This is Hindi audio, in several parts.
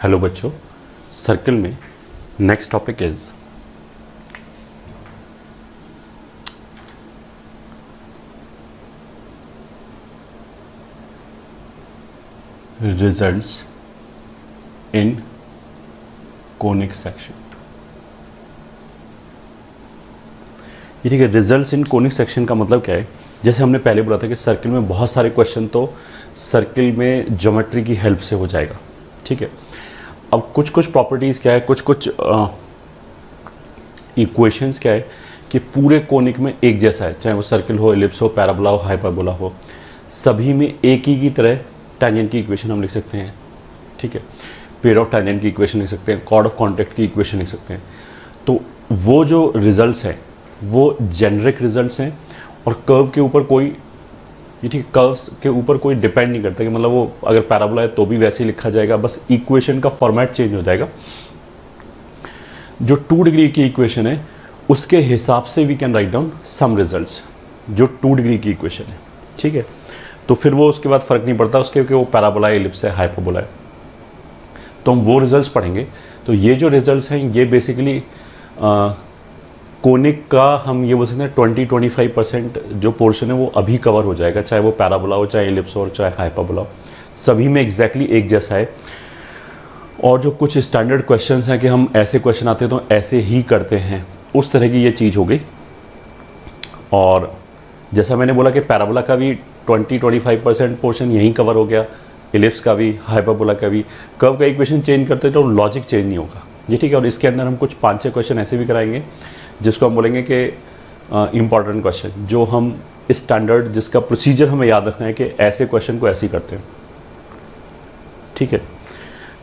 हेलो बच्चों, सर्कल में next topic is results in conic section. ये ठीक है, रिजल्ट्स इन कोनिक सेक्शन का मतलब क्या है? जैसे हमने पहले बोला था कि सर्कल में बहुत सारे क्वेश्चन तो सर्कल में ज्योमेट्री की हेल्प से हो जाएगा, ठीक है। अब कुछ कुछ प्रॉपर्टीज़ क्या है, कुछ कुछ इक्वेशंस क्या है कि पूरे कोनिक में एक जैसा है, चाहे वो सर्कल हो, एलिप्स हो, पैराबोला हो, हाइपरबोला हो, सभी में एक ही की तरह टैंजेंट की इक्वेशन हम लिख सकते हैं, ठीक है। पेयर ऑफ टैंजेंट की इक्वेशन लिख सकते हैं, कॉर्ड ऑफ कॉन्टैक्ट की इक्वेशन लिख सकते हैं। तो वो जो रिजल्ट्स हैं वो जेनरिक रिजल्ट्स हैं और कर्व के ऊपर कोई, ये ठीक, कर्व्स के ऊपर कोई डिपेंड नहीं करता कि मतलब वो अगर पैराबोला है तो भी वैसे ही लिखा जाएगा, बस इक्वेशन का फॉर्मेट चेंज हो जाएगा। जो 2 डिग्री की इक्वेशन है उसके हिसाब से we can write down some results, जो 2 डिग्री की इक्वेशन है, ठीक है। तो फिर वो उसके बाद फ़र्क नहीं पड़ता उसके कि वो पैराबोला है, एलिप्स है, हाइपरबोला है, तो हम वो रिजल्ट्स पढ़ेंगे। तो ये जो रिजल्ट्स हैं ये बेसिकली कोनिक का हम ये बोल सकते हैं 20-25% जो पोर्शन है वो अभी कवर हो जाएगा, चाहे वो पैराबोला हो, चाहे एलिप्स हो, चाहे हाइपरबोला हो, सभी में एग्जैक्टली एक जैसा है। और जो कुछ स्टैंडर्ड क्वेश्चंस हैं कि हम ऐसे क्वेश्चन आते हैं तो ऐसे ही करते हैं, उस तरह की ये चीज़ हो गई। और जैसा मैंने बोला कि पैराबोला का भी 20-25% पोर्शन यहीं कवर हो गया, एलिप्स का भी, हाइपरबोला का भी। कर्व का इक्वेशन चेंज करते तो लॉजिक चेंज नहीं होगा, ये ठीक है। और इसके अंदर हम कुछ 5-6 क्वेश्चन ऐसे भी कराएंगे जिसको हम बोलेंगे कि इम्पॉर्टेंट क्वेश्चन, जो हम स्टैंडर्ड, जिसका प्रोसीजर हमें याद रखना है कि ऐसे क्वेश्चन को ऐसे ही करते हैं, ठीक है।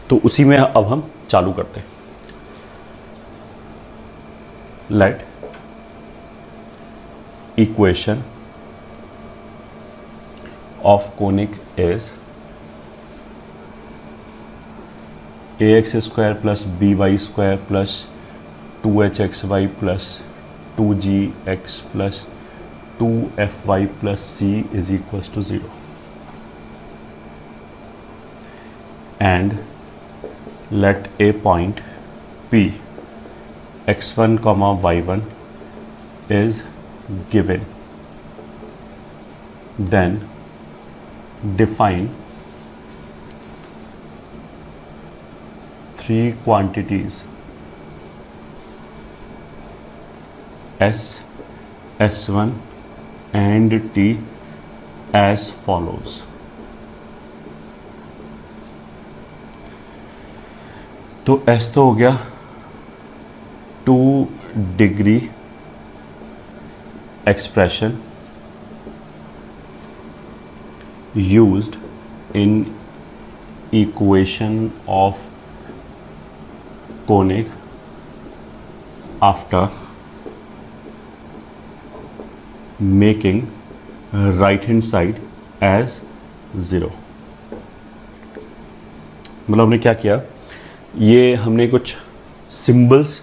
तो उसी में अब हम चालू करते हैं। Let equation of conic is ax² plus by² plus 2hxy plus 2gx plus 2fy plus c is equals to 0 and let a point p x1, y1 is given, then define 3 quantities S, S1 and T as follows. तो S तो हो गया 2 degree expression used in equation of conic after making right hand side as 0। मतलब हमने क्या किया, ये हमने कुछ सिंबल्स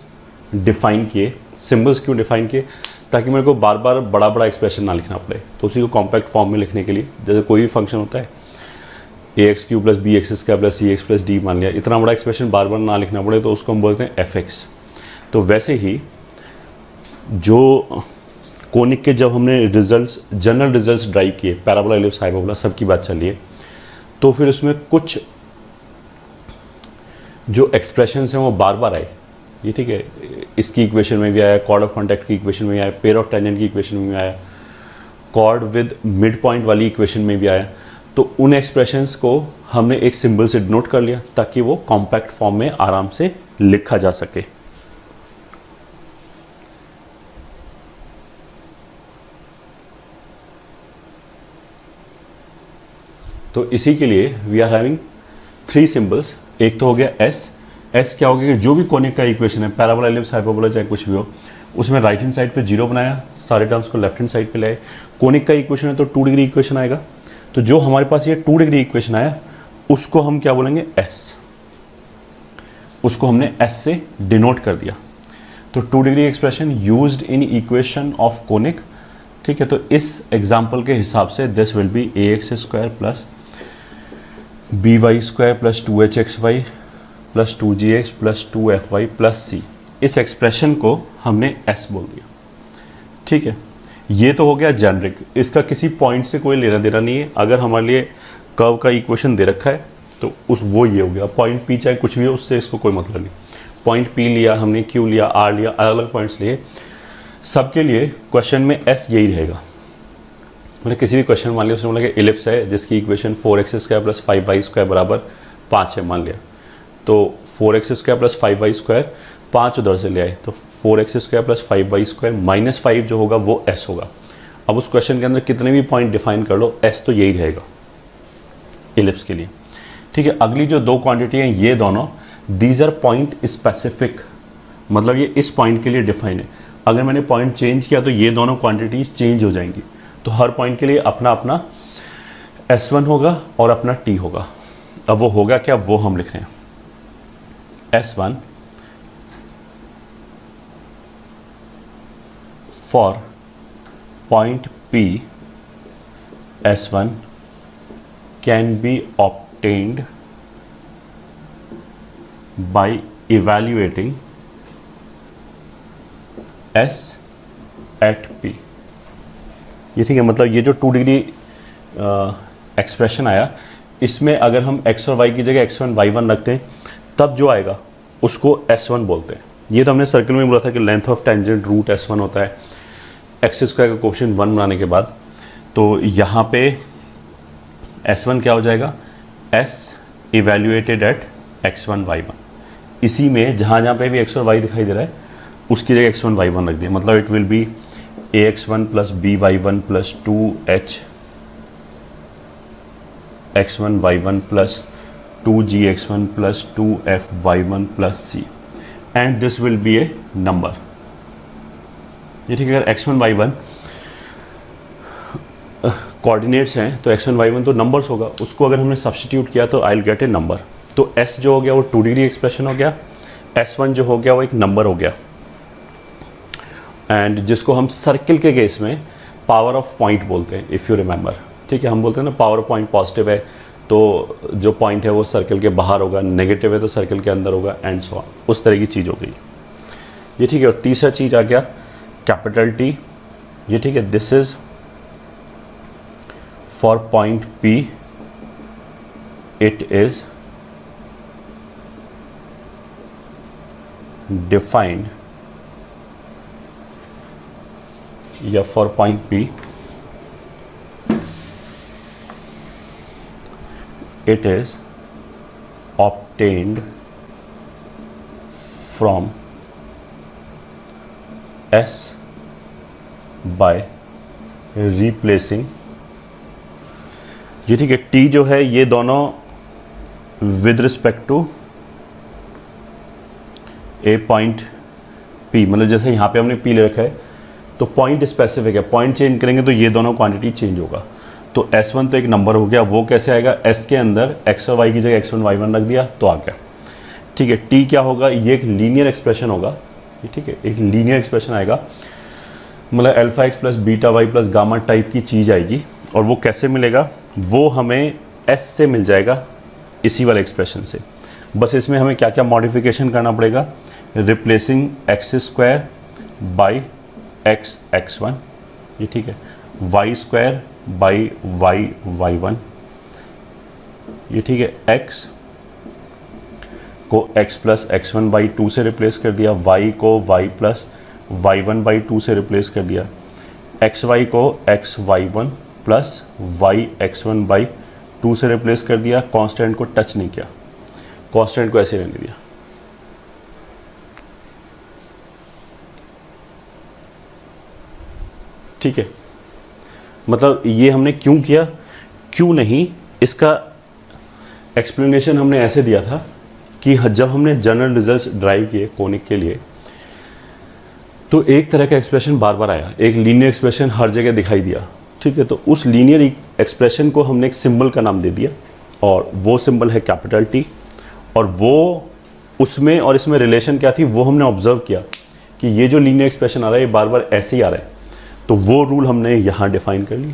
डिफाइन किए। सिंबल्स क्यों डिफाइन किए? ताकि मेरे को बार बार बड़ा बड़ा एक्सप्रेशन ना लिखना पड़े, तो उसी को कॉम्पैक्ट फॉर्म में लिखने के लिए, जैसे कोई भी फंक्शन होता है ax³ plus bx² plus cx plus d, मान लिया, इतना बड़ा एक्सप्रेशन बार बार ना लिखना पड़े तो उसको हम बोलते हैं fx। तो वैसे ही जो कोनिक के जब हमने रिजल्ट्स, जनरल रिजल्ट्स ड्राइव किए, पैराबोला, एलिप्स, हाइपरबोला, सब की बात चली है, तो फिर उसमें कुछ जो एक्सप्रेशंस हैं वो बार बार आए, ये ठीक है। इसकी इक्वेशन में भी आया, कॉर्ड ऑफ कॉन्टैक्ट की इक्वेशन में भी आया, पेयर ऑफ टैंजेंट की इक्वेशन में भी आया, कॉर्ड विद मिड पॉइंट वाली इक्वेशन में भी आया। तो उन एक्सप्रेशंस को हमने एक सिंबल से डिनोट कर लिया ताकि वो कॉम्पैक्ट फॉर्म में आराम से लिखा जा सके। तो इसी के लिए वी आर हैविंग 3 सिंबल्स। एक तो हो गया एस। एस क्या हो गया कि जो भी कोनिक का इक्वेशन है, पैराबोला, एलिप्स, हाइपरबोला, चाहे कुछ भी हो, उसमें राइट हैंड साइड पे 0 बनाया, सारे टर्म्स को लेफ्ट हैंड साइड पे लाए। कोनिक का इक्वेशन है तो 2 डिग्री इक्वेशन आएगा, तो जो हमारे पास ये 2 डिग्री इक्वेशन आया उसको हम क्या बोलेंगे, एस। उसको हमने एस से डिनोट कर दिया। तो 2 degree expression used in equation of conic, ठीक है। तो इस एग्जाम्पल के हिसाब से this will be ax² plus by² plus 2hxy plus 2gx plus 2fy plus c, इस एक्सप्रेशन को हमने s बोल दिया। ठीक है, ये तो हो गया जेनरिक, इसका किसी पॉइंट से कोई लेना देना नहीं है। अगर हमारे लिए कर्व का इक्वेशन दे रखा है तो वो ये हो गया, पॉइंट पी चाहे कुछ भी हो उससे इसको कोई मतलब नहीं। पॉइंट पी लिया हमने, क्यू लिया, आर लिया, अलग अलग पॉइंट्स लिए, सबके लिए क्वेश्चन में एस यही रहेगा। मतलब किसी भी क्वेश्चन मान लिया उसने बोला कि इलिप्स है जिसकी इक्वेशन 4x² प्लस 5y² बराबर 5 है मान लिया, तो 4x² प्लस 5y² 5 उधर से ले आए तो 4x² प्लस 5y² माइनस 5 जो होगा वो s होगा। अब उस क्वेश्चन के अंदर कितने भी पॉइंट डिफाइन कर लो, s तो यही रहेगा इलिप्स के लिए। ठीक है, अगली जो दो क्वांटिटी हैं ये दोनों, दीज आर पॉइंट स्पेसिफिक, मतलब ये इस पॉइंट के लिए डिफाइन है। अगर मैंने पॉइंट चेंज किया तो ये दोनों क्वांटिटी चेंज हो जाएंगी, तो हर पॉइंट के लिए अपना अपना s1 होगा और अपना t होगा। अब वो होगा क्या, वो हम लिख रहे हैं। s1 for point p, s1 can be obtained by evaluating s at p। ये ठीक है, मतलब ये जो 2 डिग्री एक्सप्रेशन आया, इसमें अगर हम x और y की जगह x1 y1 रखते हैं तब जो आएगा उसको s1 बोलते हैं। ये तो हमने सर्कल में बोला था कि length of tangent root s1 होता है x² का कोफिशिएंट 1 बनाने के बाद। तो यहाँ पे s1 क्या हो जाएगा, s evaluated eight x1 y1। इसी में जहाँ जहाँ पे भी x और y दिखाई दे रहा है उसकी जगह x1 y1 रख दिया, मतलब it will B ax1 plus by1 plus 2h x1 y1 plus 2gx1 plus 2fy1 plus c, and this will be A number. ये ठीक है, अगर x1 y1 कोऑर्डिनेट्स हैं तो x1 y1 तो नंबर्स होगा, उसको अगर हमने सब्स्टिट्यूट किया तो I will get A number. तो s जो हो गया वो 2 डिग्री एक्सप्रेशन हो गया, s1 जो हो गया वो एक नंबर हो गया, एंड जिसको हम सर्किल के केस में पावर ऑफ पॉइंट बोलते हैं, इफ़ यू रिमेंबर। ठीक है, हम बोलते हैं ना पावर पॉइंट पॉजिटिव है तो जो पॉइंट है वो सर्कल के बाहर होगा, नेगेटिव है तो सर्कल के अंदर होगा, एंड सो ऑन, उस तरह की चीज़ हो गई। ये ठीक है, और तीसरा चीज़ आ गया कैपिटल T। ये ठीक है, this is for point P, it is defined, या for point P it is obtained from S by replacing। ये ठीक है, T जो है ये दोनों with respect to a point P, मतलब जैसे यहाँ पे हमने P ले रखा है तो पॉइंट स्पेसिफिक है, पॉइंट चेंज करेंगे तो ये दोनों क्वांटिटी चेंज होगा। तो s1 तो एक नंबर हो गया, वो कैसे आएगा, s के अंदर x और y की जगह x1 y1 रख दिया तो आ गया। ठीक है, t क्या होगा, ये एक लीनियर एक्सप्रेशन होगा। ठीक है, एक लीनियर एक्सप्रेशन आएगा, मतलब alpha x plus beta y plus gamma type की चीज़ आएगी, और वो कैसे मिलेगा, वो हमें s से मिल जाएगा इसी वाले एक्सप्रेशन से। बस इसमें हमें क्या क्या मॉडिफिकेशन करना पड़ेगा, रिप्लेसिंग x² बाई x1, ये ठीक है, y² बाई y1, ये ठीक है, x को x प्लस x1 बाई 2 से रिप्लेस कर दिया, y को y प्लस y1 बाई 2 से रिप्लेस कर दिया, xy को xy1 प्लस yx1 बाई 2 से रिप्लेस कर दिया, कांस्टेंट को टच नहीं किया, कांस्टेंट को ऐसे रहने दिया। ठीक है, मतलब ये हमने क्यों किया, क्यों नहीं, इसका एक्सप्लेनेशन हमने ऐसे दिया था कि जब हमने जनरल रिजल्ट्स ड्राइव किए कोनिक के लिए तो एक तरह का एक्सप्रेशन बार बार आया, एक लीनियर एक्सप्रेशन हर जगह दिखाई दिया। ठीक है, तो उस लीनियर एक्सप्रेशन को हमने एक सिंबल का नाम दे दिया, और वो सिंबल है कैपिटल T, और वो उसमें और इसमें रिलेशन क्या थी वो हमने ऑब्जर्व किया कि ये जो लीनियर एक्सप्रेशन आ रहा है ये बार बार ऐसे ही आ रहा है, तो वो रूल हमने यहाँ डिफाइन कर ली।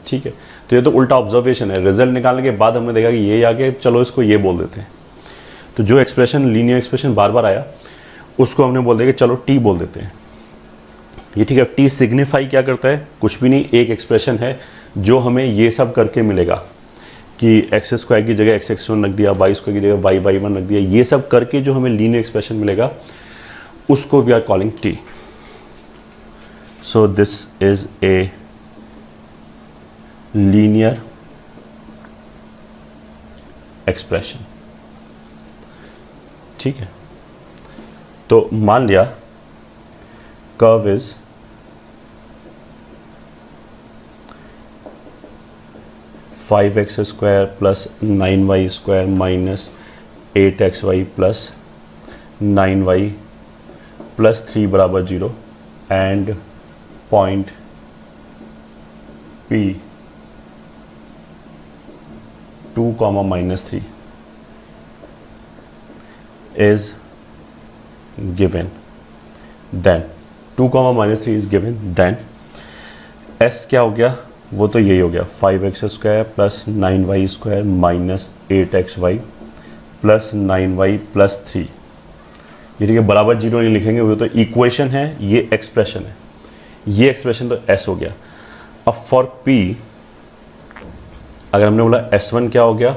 ठीक है, तो ये तो उल्टा ऑब्जर्वेशन है, रिजल्ट निकालने के बाद हमने देखा कि ये आ गया, चलो इसको ये बोल देते हैं। तो जो एक्सप्रेशन लीनियर एक्सप्रेशन बार बार आया उसको हमने बोल दिया कि चलो टी बोल देते हैं। ये ठीक है। टी सिग्निफाई क्या करता है? कुछ भी नहीं, एक एक्सप्रेशन है जो हमें ये सब करके मिलेगा कि एक्स स्क्वायर की जगह एक्स एक्स वन रख दिया, वाई स्क्वायर की जगह वाई वाई वन रख दिया, ये सब करके जो हमें लीनियर एक्सप्रेशन मिलेगा उसको we are calling T. So this is a linear expression. ठीक है, तो मान लिया curve is five x square plus 9y square minus 8xy plus 9y plus 3 बराबर 0 एंड पॉइंट P 2, -3 is given, then 2, -3 is given, then s क्या हो गया? वो तो यही हो गया 5x square plus 9y square minus 8xy plus 9y plus 3। ये ठीक है, बराबर 0 नहीं लिखेंगे, वो तो इक्वेशन है, ये एक्सप्रेशन है, ये एक्सप्रेशन तो s हो गया। अब फॉर p अगर हमने बोला s1 क्या हो गया,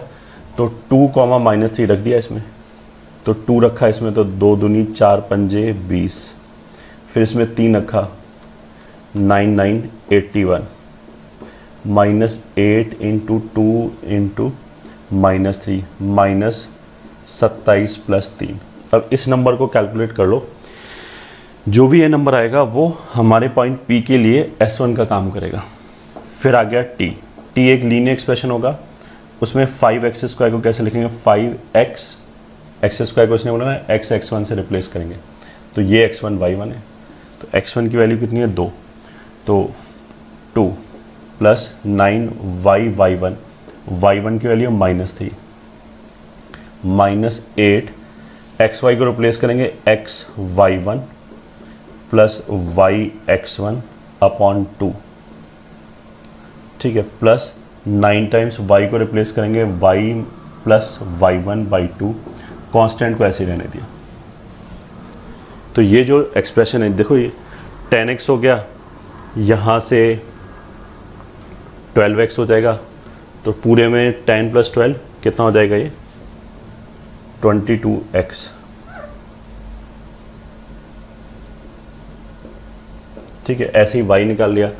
तो 2, -3 रख दिया इसमें, तो 2 रखा इसमें, तो 2 दूनी 4 पंजे 20, फिर इसमें 3 रखा 9 9 81 -8 इंटू 2 इंटू -3 -27 प्लस 3। अब इस नंबर को कैलकुलेट कर लो, जो भी ये नंबर आएगा वो हमारे पॉइंट P के लिए S1 का काम करेगा। फिर आ गया T एक लीनियर एक्सप्रेशन होगा, उसमें 5x स्क्वायर को कैसे लिखेंगे? 5x एक्स स्क्वायर को इसने बोला ना x x1 से रिप्लेस करेंगे, तो ये x1 y1 है, तो x1 की वैल्यू कितनी है? 2, तो 2 प्लस 9y y1, y1 की वैल्यू -3 -8 xy को रिप्लेस करेंगे x y1 plus y x1 upon 2। ठीक है, प्लस 9 टाइम्स y को रिप्लेस करेंगे y plus y1 by 2, constant को ऐसे रहने दिया। तो ये जो एक्सप्रेशन है देखो, ये 10x हो गया, यहाँ से 12x हो जाएगा, तो पूरे में 10 प्लस 12 कितना हो जाएगा? ये 22x। ठीक है, ऐसे ही y निकाल लिया,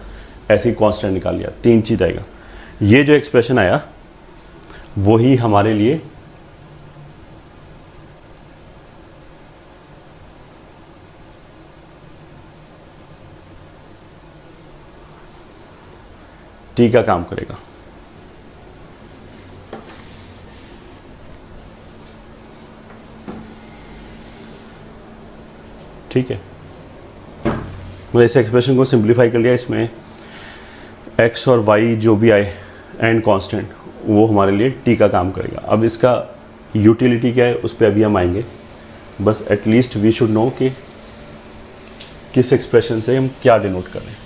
ऐसे ही कांस्टेंट निकाल लिया, 3 चीज आएगा। ये जो एक्सप्रेशन आया वही हमारे लिए टी का काम करेगा। ठीक है, मैंने इस एक्सप्रेशन को सिंप्लीफाई कर लिया, इसमें x और y जो भी आए एंड कांस्टेंट वो हमारे लिए टी का काम करेगा। अब इसका यूटिलिटी क्या है उस पर अभी हम आएंगे, बस एटलीस्ट वी शुड नो कि किस एक्सप्रेशन से हम क्या डिनोट कर रहे हैं।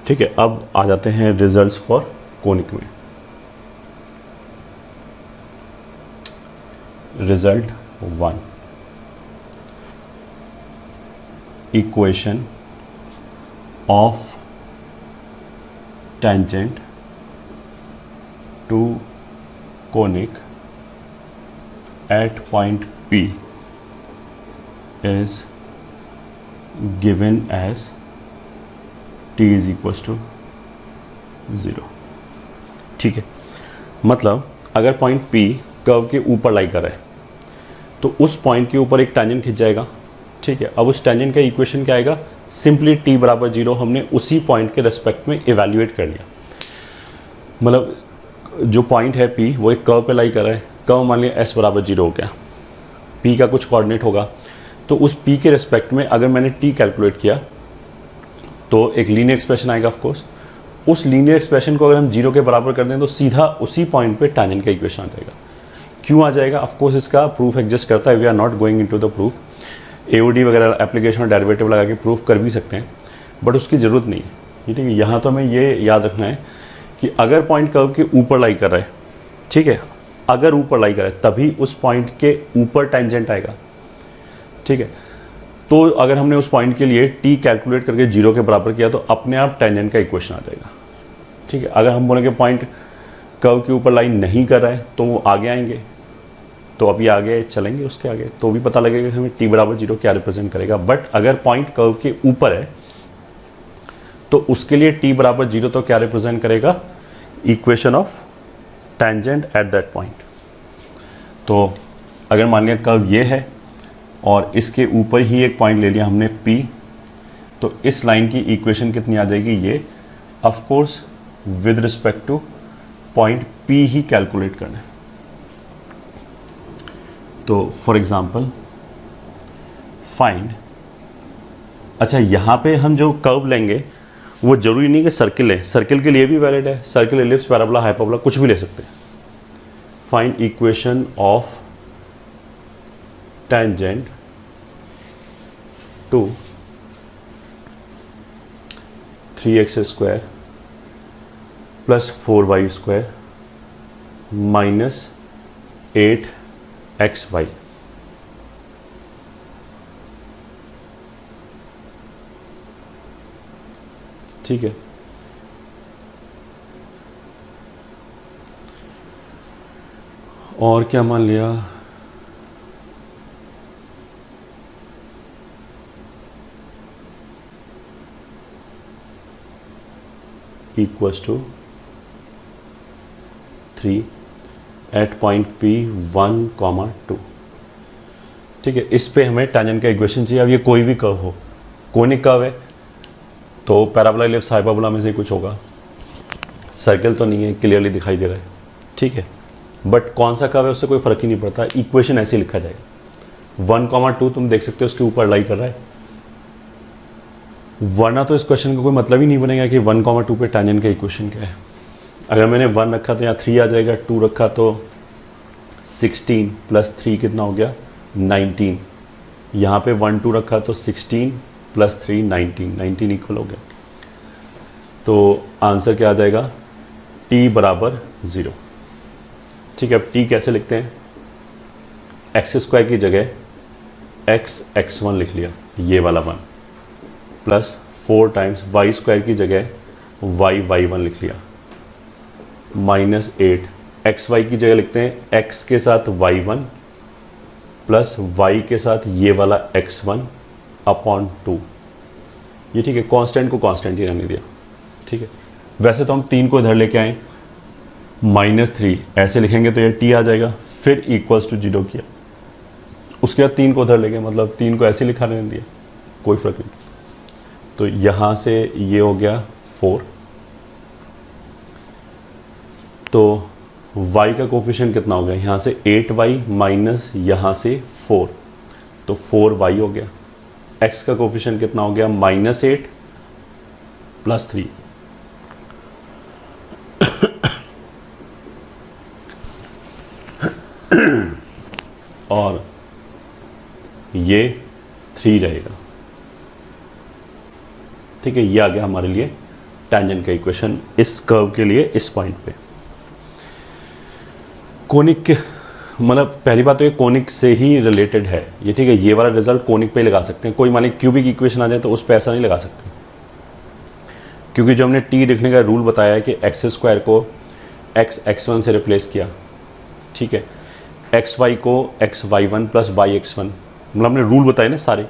ठीक है, अब आ जाते हैं रिजल्ट्स फॉर कोनिक में। Result 1, equation of tangent to conic at point P is given as t is equals to 0। ठीक है, मतलब अगर पॉइंट P कर्व के ऊपर लाई कर रहा है तो उस पॉइंट के ऊपर एक टेंजेंट खिंच जाएगा। ठीक है, अब उस टेंजेंट का इक्वेशन क्या आएगा? सिंपली t बराबर 0 हमने उसी पॉइंट के रेस्पेक्ट में इवेल्युएट कर लिया। मतलब जो पॉइंट है P वो एक कर्व पे लाई कर रहा है, कर्व मान लिया s बराबर 0 हो गया, P का कुछ कोऑर्डिनेट होगा, तो उस p के रिस्पेक्ट में अगर मैंने t कैलकुलेट किया तो एक लीनियर एक्सप्रेशन आएगा ऑफ कोर्स। उस लीनियर एक्सप्रेशन को अगर हम 0 के बराबर कर दें तो सीधा उसी पॉइंट पे टैंजेंट का इक्वेशन आ जाएगा। क्यों आ जाएगा? ऑफ कोर्स इसका प्रूफ एग्जिस्ट करता है, we are not going into the proof. AOD वगैरह एप्लीकेशन और डेरिवेटिव लगा के प्रूफ कर भी सकते हैं, बट उसकी ज़रूरत नहीं है। ठीक है, यहाँ तो हमें ये याद रखना है कि अगर पॉइंट कर्व के ऊपर लाई कर रहा है, ठीक है, अगर ऊपर लाई कर रहा है तभी उस पॉइंट के ऊपर टेंजेंट आएगा। ठीक है, तो अगर हमने उस पॉइंट के लिए t कैलकुलेट करके 0 के बराबर किया तो अपने आप टेंजेंट का इक्वेशन आ जाएगा। ठीक है, अगर हम बोलेंगे पॉइंट कर्व के ऊपर लाइन नहीं कर रहा है तो वो आगे आएंगे, तो अभी आगे चलेंगे उसके आगे तो भी पता लगेगा कि हमें t बराबर 0 क्या रिप्रेजेंट करेगा। बट अगर पॉइंट कर्व के ऊपर है तो उसके लिए t बराबर 0 तो क्या रिप्रेजेंट करेगा? Equation of tangent at that point. तो अगर मान लिया कर्व ये है और इसके ऊपर ही एक पॉइंट ले लिया हमने P, तो इस लाइन की इक्वेशन कितनी आ जाएगी? ये of course with respect to point P he calculate करना है। तो फॉर एग्जांपल फाइंड, अच्छा यहाँ पे हम जो कर्व लेंगे वो जरूरी नहीं कि सर्किल है, सर्किल के लिए भी वैलिड है, सर्किल, एलिप्स, पैराबोला, हाइपरबोला कुछ भी ले सकते हैं। Find equation of tangent to 3x² plus 4y² minus 8xy। ठीक है, और क्या मान लिया? Equals to 3 at point P 1, 2। ठीक है, इस पे हमें टेंजेंट का इक्वेशन चाहिए। अब ये कोई भी कर्व हो, कोनिक कर्व है तो पैराबोला, एलिप्स, हाइपरबोला में से कुछ होगा, सर्कल तो नहीं है, क्लियरली दिखाई दे रहा है। ठीक है, बट कौन सा कर्व है उससे कोई फ़र्क ही नहीं पड़ता, इक्वेशन ऐसे लिखा जाएगा। 1, 2 तुम देख सकते हो उसके ऊपर लाई कर रहा है, वरना तो इस क्वेश्चन का कोई मतलब ही नहीं बनेगा कि 1, 2 पे टेंजेंट का इक्वेशन क्या है। अगर मैंने 1 रखा तो यहाँ 3 आ जाएगा, 2 रखा तो 16 प्लस 3 कितना हो गया? 19। यहाँ पे 1, 2 रखा तो 16 प्लस 3 19 इक्वल हो गया। तो आंसर क्या आ जाएगा? t बराबर 0। ठीक है, अब t कैसे लिखते हैं? x² की जगह x1 लिख लिया, ये वाला 1, प्लस 4 टाइम्स y² की जगह y1 लिख लिया, माइनस 8 xy की जगह लिखते हैं x के साथ y1 प्लस y के साथ ये वाला x1 अपॉन 2। ये ठीक है, कांस्टेंट को कांस्टेंट ही रहने दिया। ठीक है, वैसे तो हम 3 को इधर लेके आए, -3 ऐसे लिखेंगे तो ये t आ जाएगा, फिर इक्वल्स टू 0 किया, उसके बाद 3 को उधर ले गए, मतलब 3 को ऐसे लिखा रहने दिया, कोई फर्क नहीं। तो यहाँ से ये हो गया 4, तो y का कोफिशिएंट कितना हो गया? यहाँ से 8y माइनस यहाँ से 4, तो 4y हो गया। x का कोफिशिएंट कितना हो गया? -8 प्लस 3, और ये 3 रहेगा। ठीक है, ये आ गया हमारे लिए टेंजेंट का इक्वेशन इस कर्व के लिए इस पॉइंट पे। कोनिक के मतलब पहली बात तो ये कोनिक से ही रिलेटेड है ये। ठीक है, ये वाला रिजल्ट कोनिक पे ही लगा सकते हैं। कोई मान लीजिए क्यूबिक इक्वेशन आ जाए तो उस पर ऐसा नहीं लगा सकते, क्योंकि जो हमने टी लिखने का रूल बताया है कि x² को x1 से रिप्लेस किया। ठीक है, xy को xy1 प्लस yx1, मतलब हमने रूल बताए ना सारे।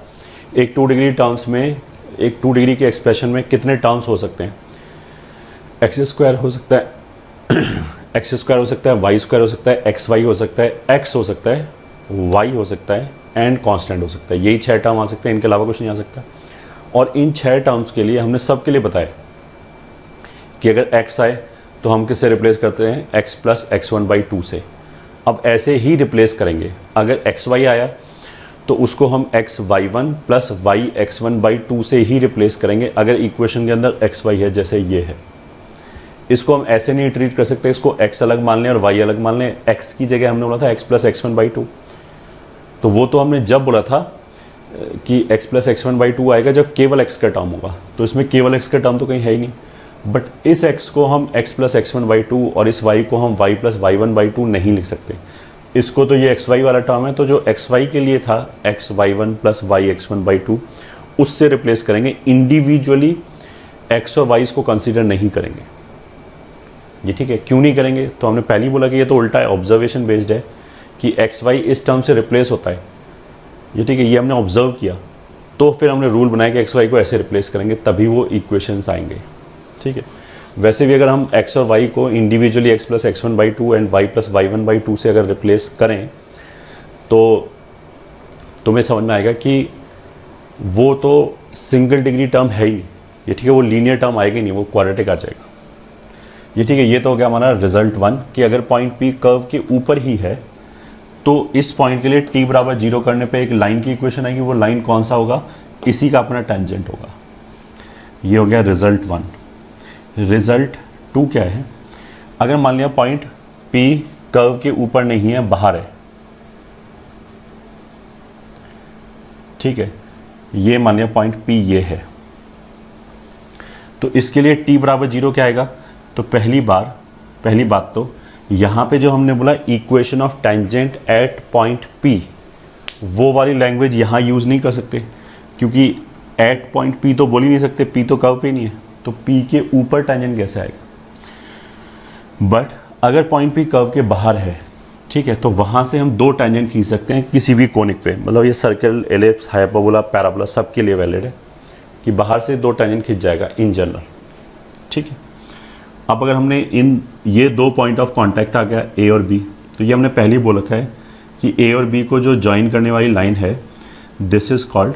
एक 2 डिग्री टर्म्स में, एक 2 डिग्री के एक्सप्रेशन में कितने टर्म्स हो सकते हैं? x² हो सकता है, x² हो सकता है, y² हो सकता है, xy हो सकता है, x हो सकता है, y हो सकता है, एंड कांस्टेंट हो सकता है। यही 6 टर्म आ सकते हैं, इनके अलावा कुछ नहीं आ सकता। और इन 6 टर्म्स के लिए हमने सब के लिए बताया कि अगर x आए तो हम किससे रिप्लेस करते हैं? x प्लस x1/2 से। अब ऐसे ही रिप्लेस करेंगे। अगर xy आया तो उसको हम x y one plus y x one by two से ही रिप्लेस करेंगे अगर इक्वेशन के अंदर एक्स वाई है, जैसे ये है। इसको हम ऐसे नहीं ट्रीट कर सकते, इसको x अलग मान लें और y अलग मान लें। x की जगह हमने बोला था x plus x one by to, तो वो तो हमने जब बोला था कि x plus x one by to आएगा जब केवल x का टर्म होगा, तो इसमें केवल x का टर्म तो कहीं है ही नहीं। बट इस x को हम x plus x one by two और इस y को हम y plus y one by two नहीं लिख सकते। इसको तो ये xy वाला टर्म है, तो जो xy के लिए था x y one plus y x one by two, उससे रिप्लेस करेंगे। इंडिविजुअली x और y को कंसिडर नहीं करेंगे ये, ठीक है। क्यों नहीं करेंगे? तो हमने पहले ही बोला कि ये तो उल्टा है, ऑब्जर्वेशन बेस्ड है कि एक्स वाई इस टर्म से रिप्लेस होता है ये, ठीक है। ये हमने ऑब्जर्व किया, तो फिर हमने रूल बनाया कि एक्स वाई को ऐसे रिप्लेस करेंगे तभी वो इक्वेशंस आएंगे, ठीक है। वैसे भी अगर हम एक्स और वाई को individually x plus x one by two and y plus y one by two से अगर रिप्लेस करें तो तुम्हें समझ में आएगा कि वो तो सिंगल डिग्री टर्म है ही, ये ठीक है। वो लीनियर टर्म आएगा ही नहीं, वो क्वाड्रेटिक आ जाएगा ये, ठीक है। ये तो हो गया हमारा रिजल्ट वन कि अगर पॉइंट पी कर्व के ऊपर ही है तो इस पॉइंट के लिए टी बराबर जीरो करने पे एक लाइन की इक्वेशन आएगी। वो लाइन कौन सा होगा? इसी का अपना टेंजेंट होगा। ये हो गया रिजल्ट वन। रिजल्ट टू क्या है? अगर मान लिया पॉइंट पी कर्व के ऊपर नहीं है, बाहर है, ठीक है। ये मान लिया पॉइंट पी ये है, तो इसके लिए टी बराबर जीरो क्या आएगा? तो पहली बात तो यहाँ पे जो हमने बोला equation of tangent at point P, वो वाली लैंग्वेज यहाँ यूज़ नहीं कर सकते क्योंकि एट पॉइंट पी तो बोल ही नहीं सकते, पी तो कर्व पे नहीं है, तो पी के ऊपर टेंजेंट कैसे आएगा? बट अगर पॉइंट पी कर्व के बाहर है, ठीक है, तो वहाँ से हम दो टेंजेंट खींच सकते हैं किसी भी कोनिक पे। मतलब ये सर्कल, एलिप्स, हाइपरबोला, पैराबोला सबके लिए वैलिड है कि बाहर से दो टेंजेंट खींच जाएगा इन जनरल, ठीक है। अब अगर हमने ये दो पॉइंट ऑफ कांटेक्ट आ गया ए और बी, तो ये हमने पहले ही बोल रखा है कि ए और बी को जो ज्वाइन करने वाली लाइन है, this is called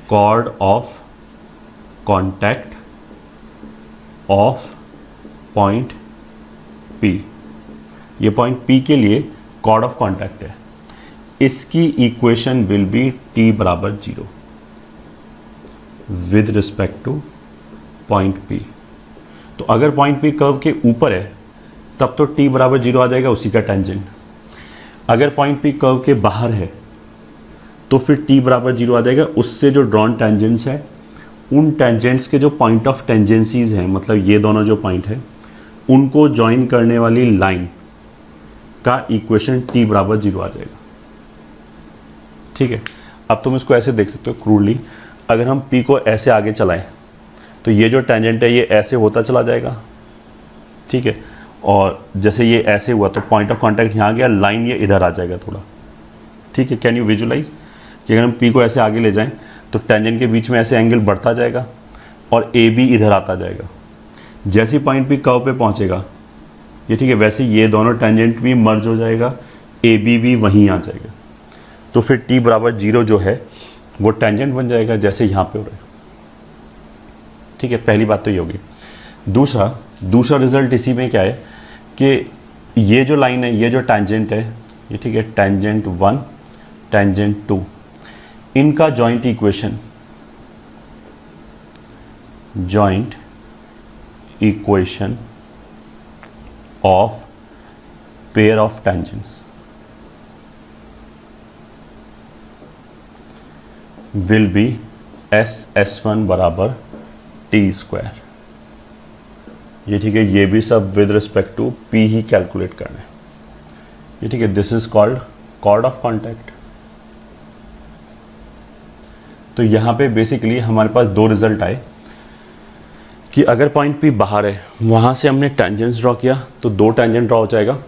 chord of contact of point P. ये पॉइंट पी के लिए कॉर्ड ऑफ कांटेक्ट है। इसकी इक्वेशन विल बी टी बराबर zero with respect to point P. तो अगर पॉइंट पी कर्व के ऊपर है तब तो टी बराबर जीरो आ जाएगा, उसी का टेंजेंट। अगर पॉइंट पी कर्व के बाहर है तो फिर टी बराबर जीरो आ जाएगा। उससे जो ड्रॉन टेंजेंट्स है, उन टेंजेंट्स के जो पॉइंट ऑफ टेंजेंसीज हैं, मतलब ये दोनों जो पॉइंट है, उनको ज्वाइन करने वाली लाइन का इक्वेशन टी बराबर जीरो आ जाएगा, ठीक है। अब तुम इसको ऐसे देख सकते हो क्रूडली, अगर हम पी को ऐसे आगे चलाएं तो ये जो टेंजेंट है ये ऐसे होता चला जाएगा, ठीक है। और जैसे ये ऐसे हुआ तो पॉइंट ऑफ कांटेक्ट यहाँ गया, लाइन ये इधर आ जाएगा थोड़ा, ठीक है। कैन यू विजुलाइज कि अगर हम पी को ऐसे आगे ले जाएं तो टेंजेंट के बीच में ऐसे एंगल बढ़ता जाएगा और ए बी इधर आता जाएगा। जैसे पॉइंट पी कर्व पे पहुँचेगा ये, ठीक है, वैसे ये दोनों टेंजेंट भी मर्ज हो जाएगा, ए बी भी वहीं आ जाएगा। तो फिर टी बराबर जीरो जो है वो टेंजेंट बन जाएगा जैसे यहाँ पे हो रहा है, ठीक है। पहली बात तो ये होगी। दूसरा रिजल्ट इसी में क्या है कि ये जो लाइन है, ये जो टेंजेंट है ये, ठीक है, टेंजेंट वन, टेंजेंट टू, इनका joint equation of pair of tangents will be S1 बराबर टी स्क्वायर। ये, ठीक है, ये भी सब विद रिस्पेक्ट टू पी ही कैलकुलेट करना है ये, ठीक है। This is called chord of contact. तो यहाँ पे बेसिकली हमारे पास दो रिजल्ट आए कि अगर पॉइंट पी बाहर है, वहाँ से हमने टेंजेंट्स ड्रॉ किया तो दो टेंजेंट ड्रॉ हो जाएगा।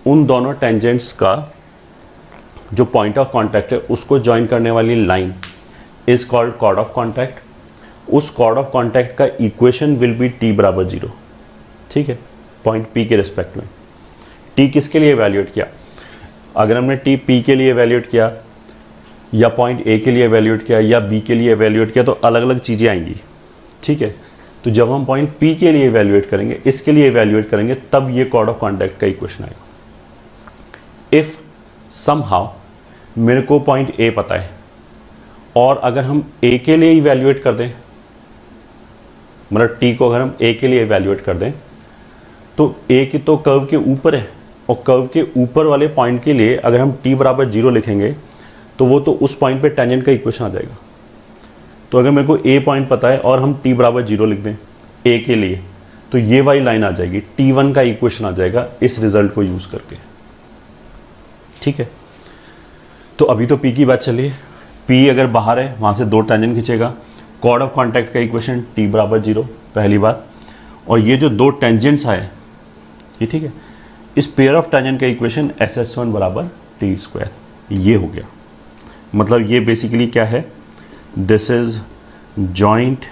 उन दोनों टेंजेंट्स का जो पॉइंट ऑफ कांटेक्ट है उसको ज्वाइन करने वाली line is called chord of contact. उस कॉर्ड ऑफ कांटेक्ट का इक्वेशन विल बी टी बराबर जीरो, ठीक है, पॉइंट पी के रिस्पेक्ट में। टी किसके लिए इवैल्यूएट किया? अगर हमने टी पी के लिए इवैल्यूएट किया या पॉइंट ए के लिए इवैल्यूएट किया या बी के लिए इवैल्यूएट किया तो अलग अलग चीज़ें आएंगी, ठीक है। तो जब हम पॉइंट पी के लिए इवैल्यूएट करेंगे, इसके लिए इवैल्यूएट करेंगे, तब ये कॉर्ड ऑफ कांटेक्ट का इक्वेशन आएगा। इफ समहाउ मेरे को पॉइंट ए पता है, और अगर हम ए के लिए इवैल्यूएट कर दें, मतलब टी को अगर हम ए के लिए इवैल्यूएट कर दें, तो ए की तो कर्व के ऊपर है, और कर्व के ऊपर वाले पॉइंट के लिए अगर हम टी बराबर 0 लिखेंगे तो वो तो उस पॉइंट पे टेंजेंट का इक्वेशन आ जाएगा। तो अगर मेरे को ए पॉइंट पता है और हम टी बराबर 0 लिख दें ए के लिए, तो ये वाली लाइन आ जाएगी, T1 का इक्वेशन आ जाएगा इस रिजल्ट को यूज करके। ठीक है, तो अभी तो P की बात चली है। P अगर बाहर है वहां से 2 टेंजेंट खींचेगा, कॉर्ड ऑफ कॉन्टैक्ट का इक्वेशन T बराबर 0 पहली बात, और ये जो 2 टेंजेंट्स आए ये, ठीक है, इस पेयर ऑफ टेंजेंट का इक्वेशन SS1 बराबर T², ये हो गया। मतलब ये बेसिकली क्या है, this is joint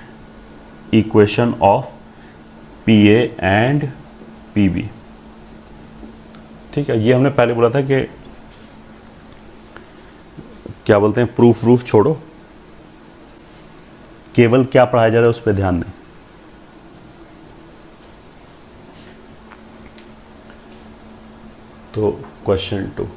equation of PA and PB। ठीक है, ये हमने पहले बोला था कि क्या बोलते हैं, प्रूफ छोड़ो, केवल क्या पढ़ाया जा रहा है उस पर ध्यान दें। तो क्वेश्चन 2,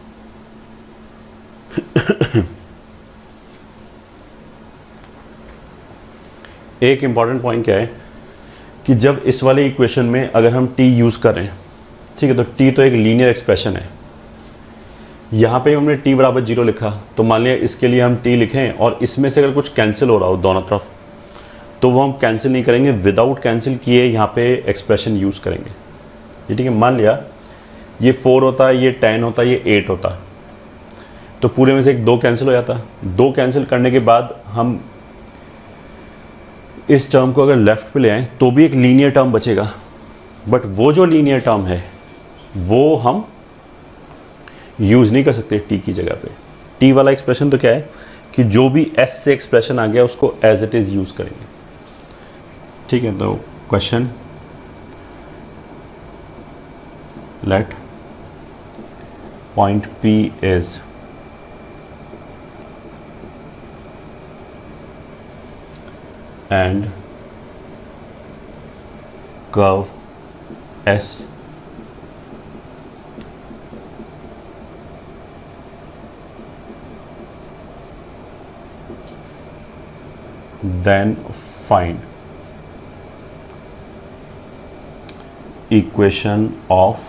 एक इंपॉर्टेंट पॉइंट क्या है कि जब इस वाले इक्वेशन में अगर हम t यूज कर रहे हैं, ठीक है, तो t तो एक लीनियर एक्सप्रेशन है। यहाँ पे हमने t बराबर 0 लिखा, तो मान लिया इसके लिए हम t लिखें और इसमें से अगर कुछ कैंसिल हो रहा हो दोनों तरफ, तो वो हम कैंसिल नहीं करेंगे, विदाउट कैंसिल किए यहाँ पे एक्सप्रेशन यूज करेंगे। ये ठीक है, मान लिया ये 4 होता, ये 10 होता, ये 8 होता, तो पूरे में से एक 2 कैंसिल हो जाता। 2 कैंसिल करने के बाद हम इस टर्म को अगर लेफ्ट पे ले आए तो भी एक लीनियर टर्म बचेगा, बट वो जो लीनियर टर्म है वो हम यूज नहीं कर सकते टी की जगह पे। टी वाला एक्सप्रेशन तो क्या है कि जो भी एस से एक्सप्रेशन आ गया उसको एज इट इज यूज करेंगे। ठीक है, तो question, let point P is and curve S then find equation of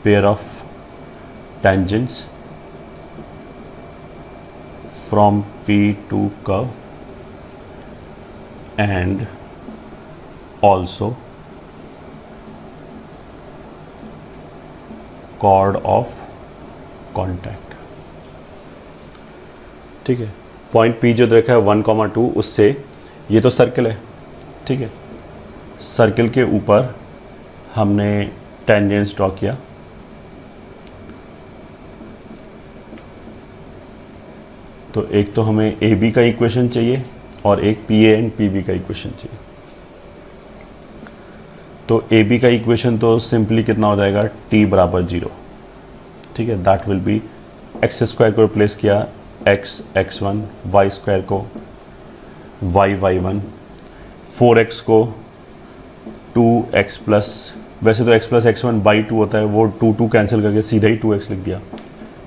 pair of tangents from P to curve and also chord of contact। ठीक है, पॉइंट P जो देखा है 1,2, उससे ये तो सर्कल है, ठीक है, सर्कल के ऊपर हमने टेंजेंट्स ड्रॉ किया। तो एक तो हमें AB का इक्वेशन चाहिए और एक PA एंड PB का इक्वेशन चाहिए। तो AB का इक्वेशन तो सिंपली कितना हो जाएगा, T बराबर 0। ठीक है, दैट विल बी x² को रिप्लेस किया x x1, y² को y y1, 4x को 2x प्लस, वैसे तो x प्लस x1 बाई 2 होता है, वो 2 कैंसिल करके सीधा ही 2x लिख दिया,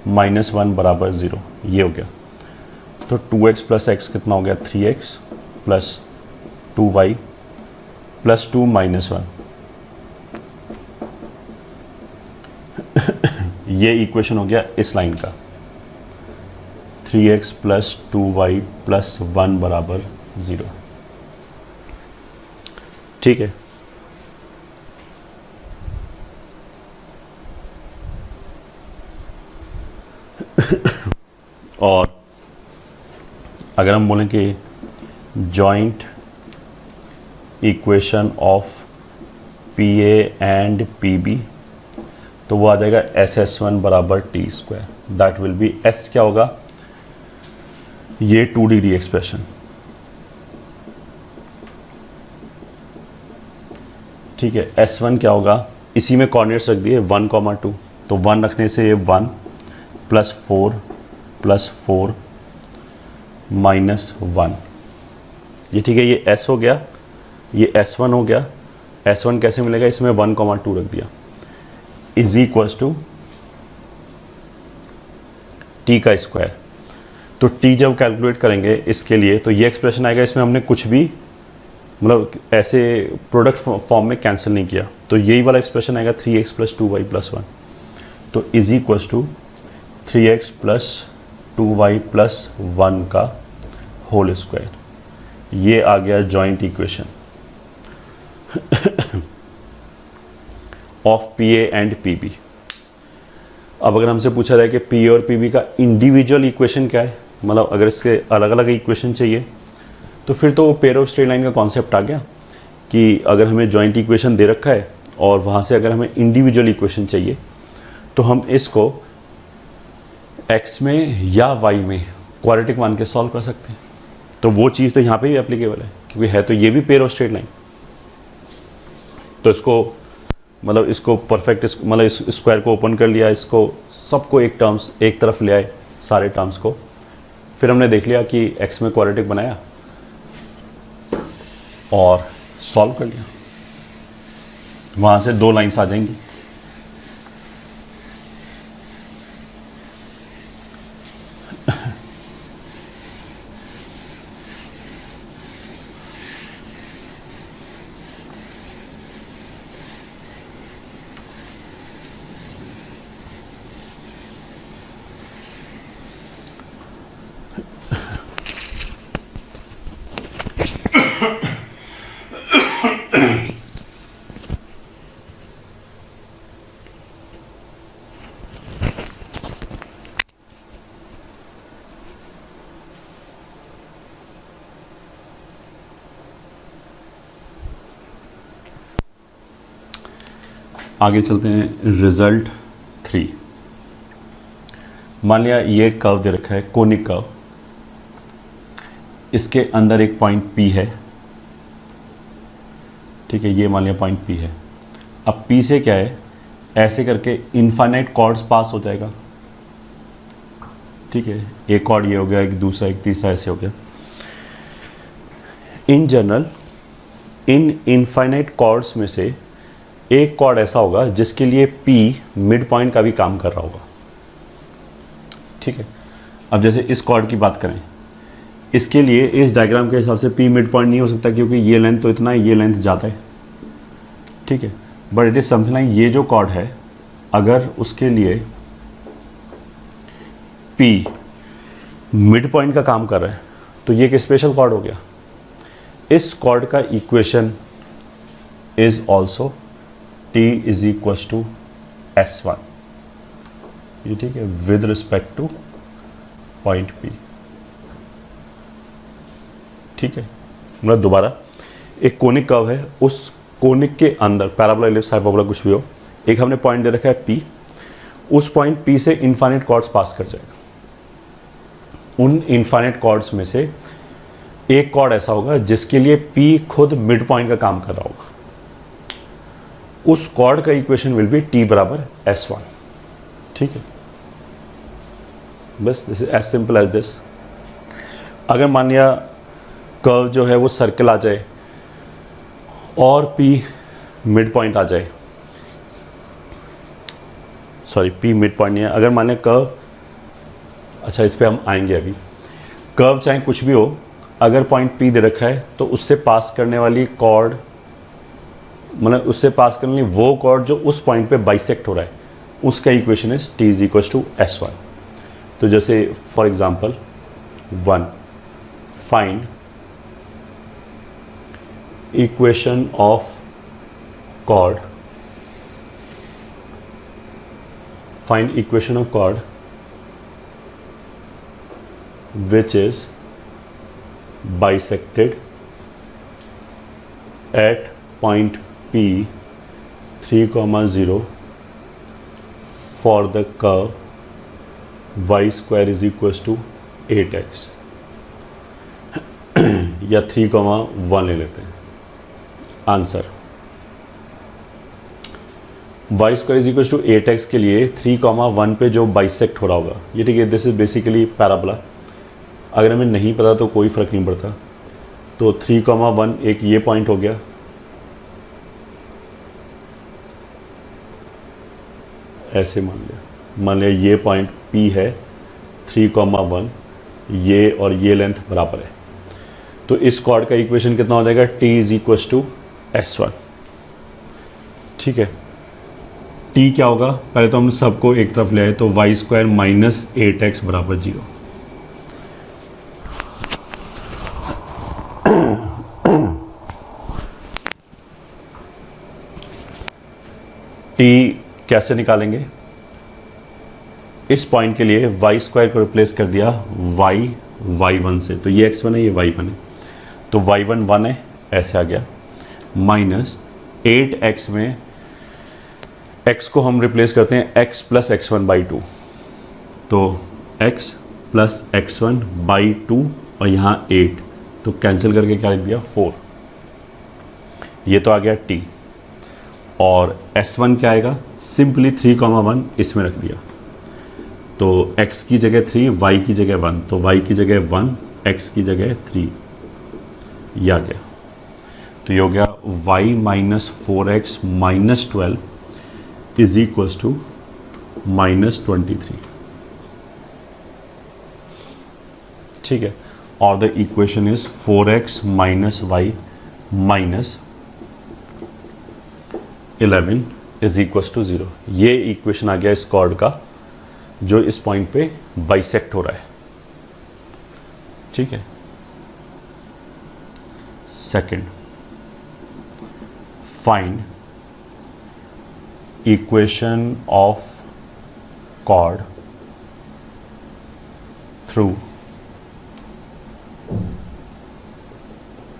-1 बराबर 0। ये हो गया। तो 2x प्लस x कितना हो गया, 3x प्लस 2y प्लस 2 -1। ये इक्वेशन हो गया इस लाइन का, 3x प्लस 2y प्लस 1 बराबर 0। ठीक है, और अगर हम बोलें कि joint equation of PA and PB, तो वो आ जाएगा SS1 बराबर T²। That will be, S क्या होगा, ये 2 डिग्री एक्सप्रेशन। ठीक है, S1 क्या होगा, इसी में कोऑर्डिनेट्स रख दिए 1,2, तो 1 रखने से ये 1 प्लस 4 प्लस 4 -1। ये ठीक है, ये S हो गया, ये S1 हो गया। S1 कैसे मिलेगा, इसमें 1,2 रख दिया। इज इक्वल्स टू टी का स्क्वायर। तो टी जब कैलकुलेट करेंगे इसके लिए तो ये एक्सप्रेशन आएगा, इसमें हमने कुछ भी मतलब ऐसे प्रोडक्ट फॉर्म में कैंसिल नहीं किया, तो यही वाला एक्सप्रेशन आएगा 3x + 2y + 1। तो is equals to 3x + 2y + 1 का होल स्क्वायर। ये आ गया joint equation of P A and P B. अब अगर हमसे पूछा जाए कि पी ए और पी बी का इंडिविजुअल इक्वेशन क्या है, मतलब अगर इसके अलग अलग इक्वेशन चाहिए, तो फिर तो वो पेयर ऑफ स्ट्रेट लाइन का कॉन्सेप्ट आ गया कि अगर हमें जॉइंट इक्वेशन दे रखा है और वहाँ से अगर हमें इंडिविजुअल इक्वेशन चाहिए तो हम इसको x में या y में क्वाड्रेटिक मान के सॉल्व कर सकते हैं। तो वो चीज़ तो यहाँ पे भी एप्लीकेबल है, क्योंकि है तो ये भी पेयर ऑफ स्ट्रेट लाइन। तो इसको मतलब इसको परफेक्ट मतलब इस स्क्वायर को ओपन कर लिया, इसको सबको एक टर्म्स एक तरफ ले आए सारे टर्म्स को, फिर हमने देख लिया कि x में क्वाड्रेटिक बनाया और सॉल्व कर लिया, वहाँ से 2 लाइन्स आ जाएंगी। आगे चलते हैं रिजल्ट 3। मान लिया ये कर्व दे रखा है, कोनिक कर्व, इसके अंदर एक पॉइंट P है, ठीक है, ये मान लिया पॉइंट P है। अब P से क्या है, ऐसे करके इनफाइनाइट कॉर्ड्स पास हो जाएगा, ठीक है, एक कॉर्ड ये हो गया, एक दूसरा, एक तीसरा, ऐसे हो गया। In general in infinite chords में से एक कॉर्ड ऐसा होगा जिसके लिए P मिड पॉइंट का भी काम कर रहा होगा, ठीक है। अब जैसे इस कॉर्ड की बात करें, इसके लिए इस डायग्राम के हिसाब से P मिड पॉइंट नहीं हो सकता, क्योंकि ये लेंथ तो इतना है, ये लेंथ ज़्यादा है, ठीक है। But it is something like ये जो कॉर्ड है, अगर उसके लिए P मिड पॉइंट का काम कर रहा है तो ये एक स्पेशल कॉर्ड हो गया। इस कॉर्ड का equation is also T is equals to S1, ये ठीक है, with respect to point P, ठीक है। मतलब दोबारा एक कोनिक कर्व है, उस कोनिक के अंदर पैराबोला, इलिप्स, हाइपरबोला कुछ भी हो, एक हमने पॉइंट दे रखा है P, उस पॉइंट P से इनफाइनाइट कॉर्ड्स पास कर जाएगा। उन इनफाइनाइट कॉर्ड्स में से एक कॉर्ड ऐसा होगा जिसके लिए P खुद मिड पॉइंट का काम कर रहा होगा। उस कॉर्ड का equation will B T = S1, ठीक है। बस this is as simple as this. अगर मान लिया कर्व जो है वो सर्कल आ जाए और P मिड पॉइंट आ जाए, सॉरी P मिड पॉइंट नहीं है, अगर मान लिया कर्व, अच्छा इस पे हम आएंगे अभी, कर्व चाहे कुछ भी हो, अगर पॉइंट P दे रखा है तो उससे पास करने वाली कॉर्ड, मतलब उससे पास करने वाली वो कॉर्ड जो उस पॉइंट पे बाइसेक्ट हो रहा है, उसका equation is T is equal to S1। तो जैसे for example 1, find equation of chord, find equation of chord which is bisected at point P 3,0 for the curve y square is equals to 8x या 3,1 ले लेते हैं। Answer y square is equal to 8x के लिए 3,1 पे जो बाइसेक्ट हो रहा होगा, ये ठीक है, दिस इज बेसिकली पैराबोला। अगर हमें नहीं पता तो कोई फ़र्क नहीं पड़ता, तो 3,1 एक ये पॉइंट हो गया, ऐसे मान लिया ये पॉइंट P है 3,1, ये और ये लेंथ बराबर है, तो इस कॉर्ड का इक्वेशन कितना हो जाएगा, T is equal to S1। ठीक है, T क्या होगा, पहले तो हम सबको एक तरफ ले आए, तो वाई स्क्वायर माइनस 8x बराबर 0। T कैसे निकालेंगे, इस पॉइंट के लिए वाई स्क्वायर को रिप्लेस कर दिया y1 से, तो ये x1 है, ये y1 है, तो y1 1 है, ऐसे आ गया, माइनस 8x में x को हम रिप्लेस करते हैं x प्लस x1 बाई 2, तो x प्लस x1 बाई 2 और यहाँ 8, तो कैंसिल करके क्या लिख दिया 4, ये तो आ गया T। और S1 क्या आएगा, सिंपली 3,1 इसमें रख दिया, तो x की जगह 3, y की जगह 1, तो y की जगह 1, x की जगह 3, ये आ गया, तो ये हो गया y minus 4x minus 12 is equals to minus 23। ठीक है, और the equation is 4x minus y minus 11 is equals to 0। ये इक्वेशन आ गया इस कॉर्ड का जो इस पॉइंट पे बाइसेक्ट हो रहा है। ठीक है, second, find equation of cord through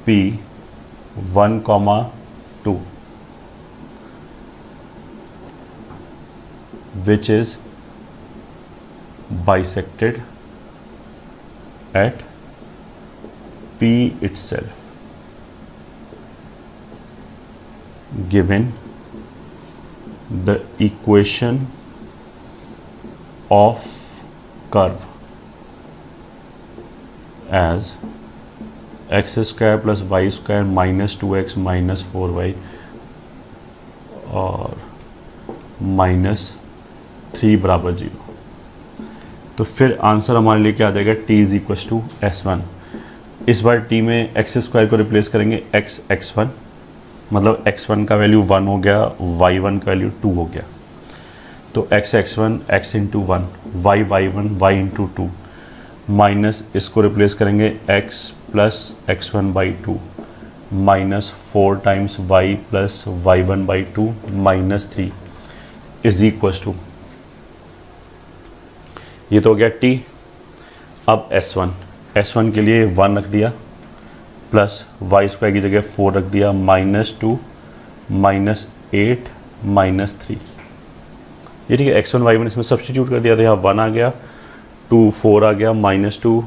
P1,2 which is bisected at P itself, given the equation of curve as x square plus y square minus 2x minus 4y और माइनस 3 बराबर 0। तो फिर आंसर हमारे लिए क्या आ जाएगा, t is equal to S1। इस बार t में एक्स स्क्वायर को रिप्लेस करेंगे x1, मतलब x1 का वैल्यू 1 हो गया, y1 का वैल्यू 2 हो गया, तो x1 x into 1, y1 y into 2, minus इसको रिप्लेस करेंगे x plus x1 by 2 minus 4 times y plus y1 by 2 minus 3 is equal to, ये तो हो गया t। अब S1 के लिए 1 रख दिया, प्लस वाई स्क्वायर की जगह 4 रख दिया, माइनस 2 माइनस 8 माइनस 3, ये ठीक है। x1 y1 इसमें सब्सटीट्यूट कर दिया, तो यहाँ 1 आ गया, 2 4 आ गया, माइनस 2,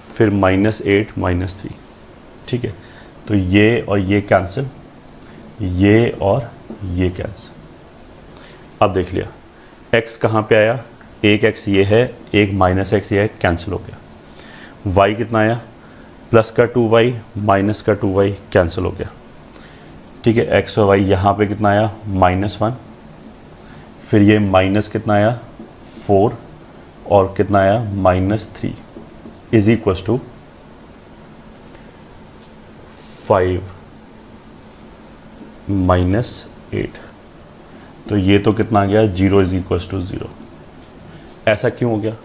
फिर माइनस 8 माइनस 3। ठीक है, तो ये और ये कैंसिल, ये और ये कैंसिल। अब देख लिया x कहाँ पे आया, एक x ये है, एक माइनस x ये है, कैंसिल हो गया। y कितना आया, प्लस का 2y माइनस का 2y कैंसिल हो गया। ठीक है, x और y यहाँ पे कितना आया, -1, फिर ये माइनस कितना आया 4 और कितना आया -3 इज इक्वल टू 5 माइनस 8, तो ये तो कितना आ गया 0 इज इक्वल टू 0। ऐसा क्यों हो गया,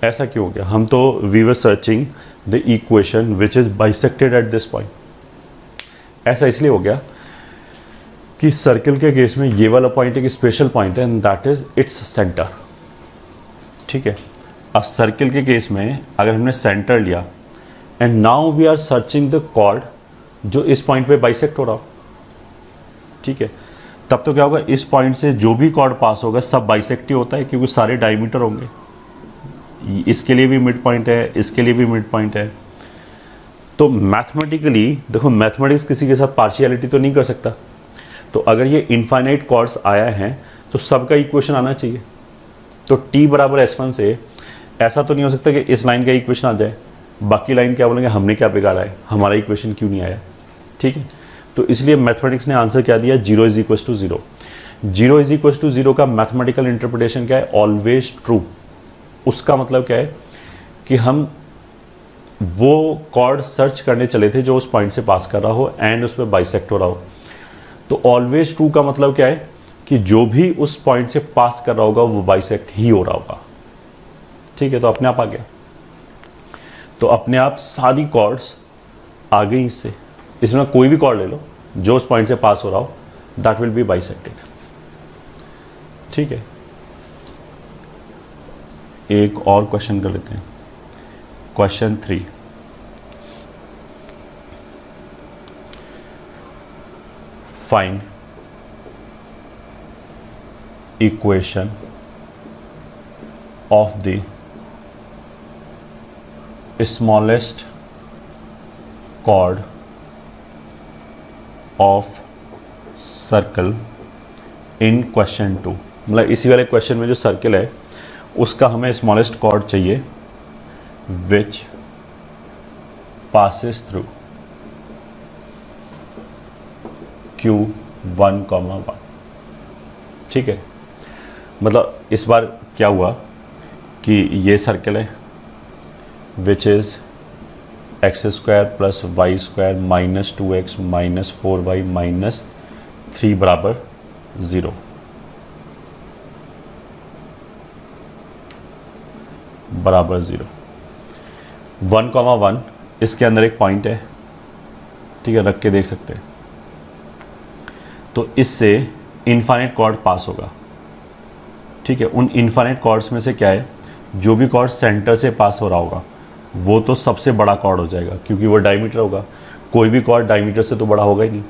ऐसा क्यों हो गया, हम तो we were searching the equation which is bisected at this point. ऐसा इसलिए हो गया कि सर्किल के केस में ये वाला पॉइंट एक स्पेशल पॉइंट है and that is its centre. ठीक है, अब सर्किल के केस में अगर हमने सेंटर लिया and now we are searching the chord जो इस पॉइंट पे बाइसेक्ट हो रहा हो, ठीक है, तब तो क्या होगा, इस पॉइंट से जो भी कॉर्ड पास होगा सब बाइसेक्ट ही होता है क्योंकि सारे डायमीटर होंगे। इसके लिए भी मिड पॉइंट है, इसके लिए भी मिड पॉइंट है। तो मैथमेटिकली देखो, मैथमेटिक्स किसी के साथ पार्शियलिटी तो नहीं कर सकता, तो अगर ये इनफाइनाइट कॉर्ड्स आया है तो सबका इक्वेशन आना चाहिए। तो t बराबर S1 से ऐसा तो नहीं हो सकता कि इस लाइन का इक्वेशन आ जाए, बाकी लाइन क्या बोलेंगे हमने क्या बिगाड़ा है, हमारा इक्वेशन क्यों नहीं आया। ठीक है, तो इसलिए मैथमेटिक्स ने आंसर क्या दिया, 0 is equal to 0। Zero is equal to zero का मैथमेटिकल इंटरप्रिटेशन क्या है? Always true. उसका मतलब क्या है कि हम वो कॉर्ड सर्च करने चले थे जो उस पॉइंट से पास कर रहा हो एंड उस पर बाइसेक्ट हो रहा हो। तो ऑलवेज ट्रू का मतलब क्या है कि जो भी उस पॉइंट से पास कर रहा होगा वो बाइसेक्ट ही हो रहा होगा। ठीक है, तो अपने आप आ गया। तो अपने आप सारी कॉर्ड्स आ गई इससे। इसमें कोई भी कॉर्ड ले लो जो उस पॉइंट से पास हो रहा हो, दैट विल बी बाइसेक्टेड। ठीक है, एक और क्वेश्चन कर लेते हैं। Question 3, find equation of the smallest chord of circle in question 2। मतलब इसी वाले क्वेश्चन में जो सर्कल है उसका हमें स्मॉलेस्ट chord चाहिए विच पासिस थ्रू Q1, 1। ठीक है, मतलब इस बार क्या हुआ कि ये सर्कल है which is x² plus y² minus 2x minus 4y minus 3 बराबर 0। बराबर 0। 1, 1 इसके अंदर एक पॉइंट है। ठीक है, रख के देख सकते हैं। तो इससे इनफाइनाइट कॉर्ड पास होगा। ठीक है, उन इनफाइनाइट कॉर्ड्स में से क्या है, जो भी कॉर्ड सेंटर से पास हो रहा होगा वो तो सबसे बड़ा कॉर्ड हो जाएगा क्योंकि वो डायमीटर होगा। कोई भी कॉर्ड डायमीटर से तो बड़ा होगा ही नहीं।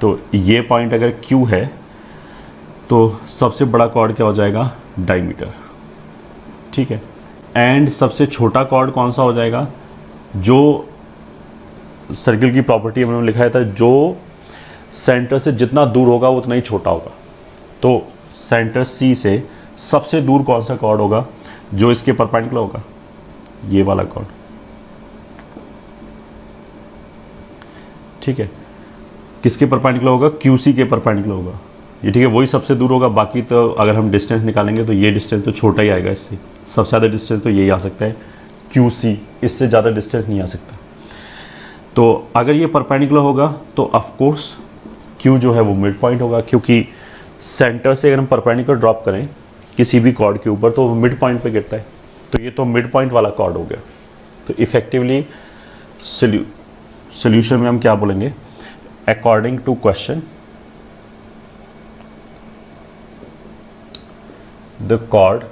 तो ये पॉइंट अगर Q है तो सबसे बड़ा कॉर्ड क्या हो जाएगा? डायमीटर। ठीक है, एंड सबसे छोटा कॉर्ड कौन सा हो जाएगा? जो सर्किल की प्रॉपर्टी हमने लिखा था, जो सेंटर से जितना दूर होगा वो उतना ही छोटा होगा। तो सेंटर C से सबसे दूर कौन सा कॉर्ड होगा? जो इसके परपेंडिकुलर होगा, ये वाला कॉर्ड। ठीक है, किसके परपेंडिकुलर होगा? QC के परपेंडिकुलर होगा ये। ठीक है, वही सबसे दूर होगा। बाकी तो अगर हम डिस्टेंस निकालेंगे तो ये डिस्टेंस तो छोटा ही आएगा इससे। सबसे ज़्यादा डिस्टेंस तो यही आ सकता है QC, इससे ज़्यादा डिस्टेंस नहीं आ सकता। तो अगर ये परपेंडिकुलर होगा तो ऑफकोर्स Q जो है वो मिड पॉइंट होगा, क्योंकि सेंटर से अगर हम परपेंडिकुलर ड्रॉप करें किसी भी कॉर्ड के ऊपर तो वो मिड पॉइंट पे गिरता है। तो ये तो मिड पॉइंट वाला कॉर्ड हो गया। तो इफेक्टिवली सोल्यूशन में हम क्या बोलेंगे? According to question the chord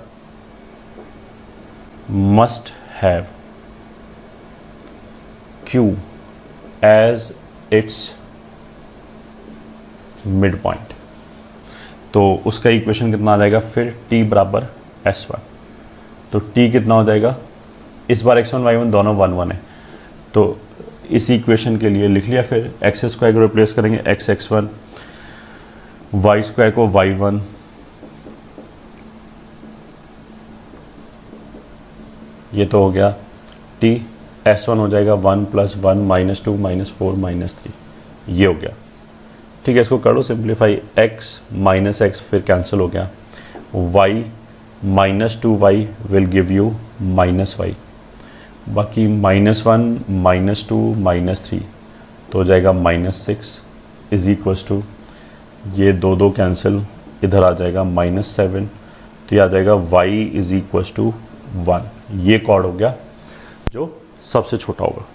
must have Q as its mid point. तो उसका इक्वेशन कितना आ जाएगा फिर? T बराबर S1। तो T कितना हो जाएगा? इस बार x1 y1 दोनों 1, 1 है। तो इस इक्वेशन के लिए लिख लिया। फिर x² को रिप्लेस करेंगे x(x1), y² को y1, ये तो हो गया T। S1 हो जाएगा 1 + 1 -2 -4 -3, ये हो गया। ठीक है, इसको कर लो सिंप्लीफाई। x - x फिर कैंसिल हो गया। y -2y will give you -y। बाकी -1 -2 -3 तो हो जाएगा -6 इज इक्वल्स टू, ये 2 कैंसिल, इधर आ जाएगा -7। तो ये आ जाएगा y इज इक्वल्स टू 1। ये कॉर्ड हो गया जो सबसे छोटा होगा।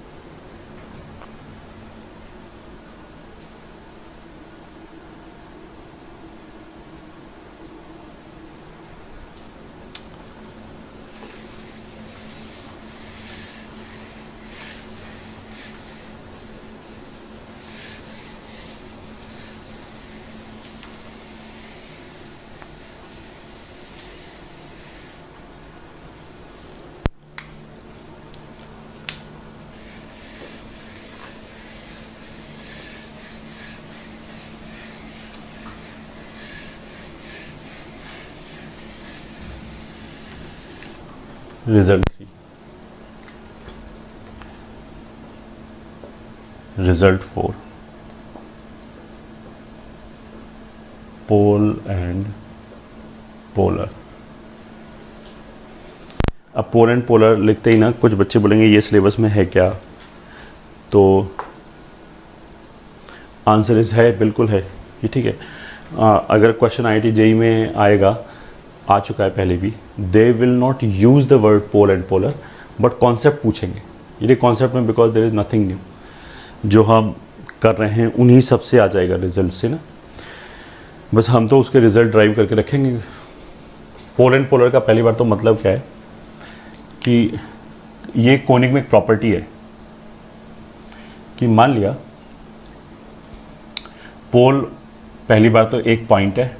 Result 3, result 4। Pole and polar. अब पोल एंड पोलर लिखते ही ना कुछ बच्चे बोलेंगे ये सिलेबस में है क्या, तो आंसर इस है, बिल्कुल है ये, ठीक है। अगर क्वेश्चन IIT JEE में आएगा, आ चुका है पहले भी, they will not use the word pole and polar, but concept पूछेंगे। ये कॉन्सेप्ट में because there is nothing new, जो हम कर रहे हैं उन्हीं सब से आ जाएगा रिजल्ट से ना, बस हम तो उसके रिजल्ट ड्राइव करके रखेंगे। पोल एंड पोलर का पहली बार तो मतलब क्या है कि ये कोनिक में एक प्रॉपर्टी है कि मान लिया पोल पहली बार तो एक पॉइंट है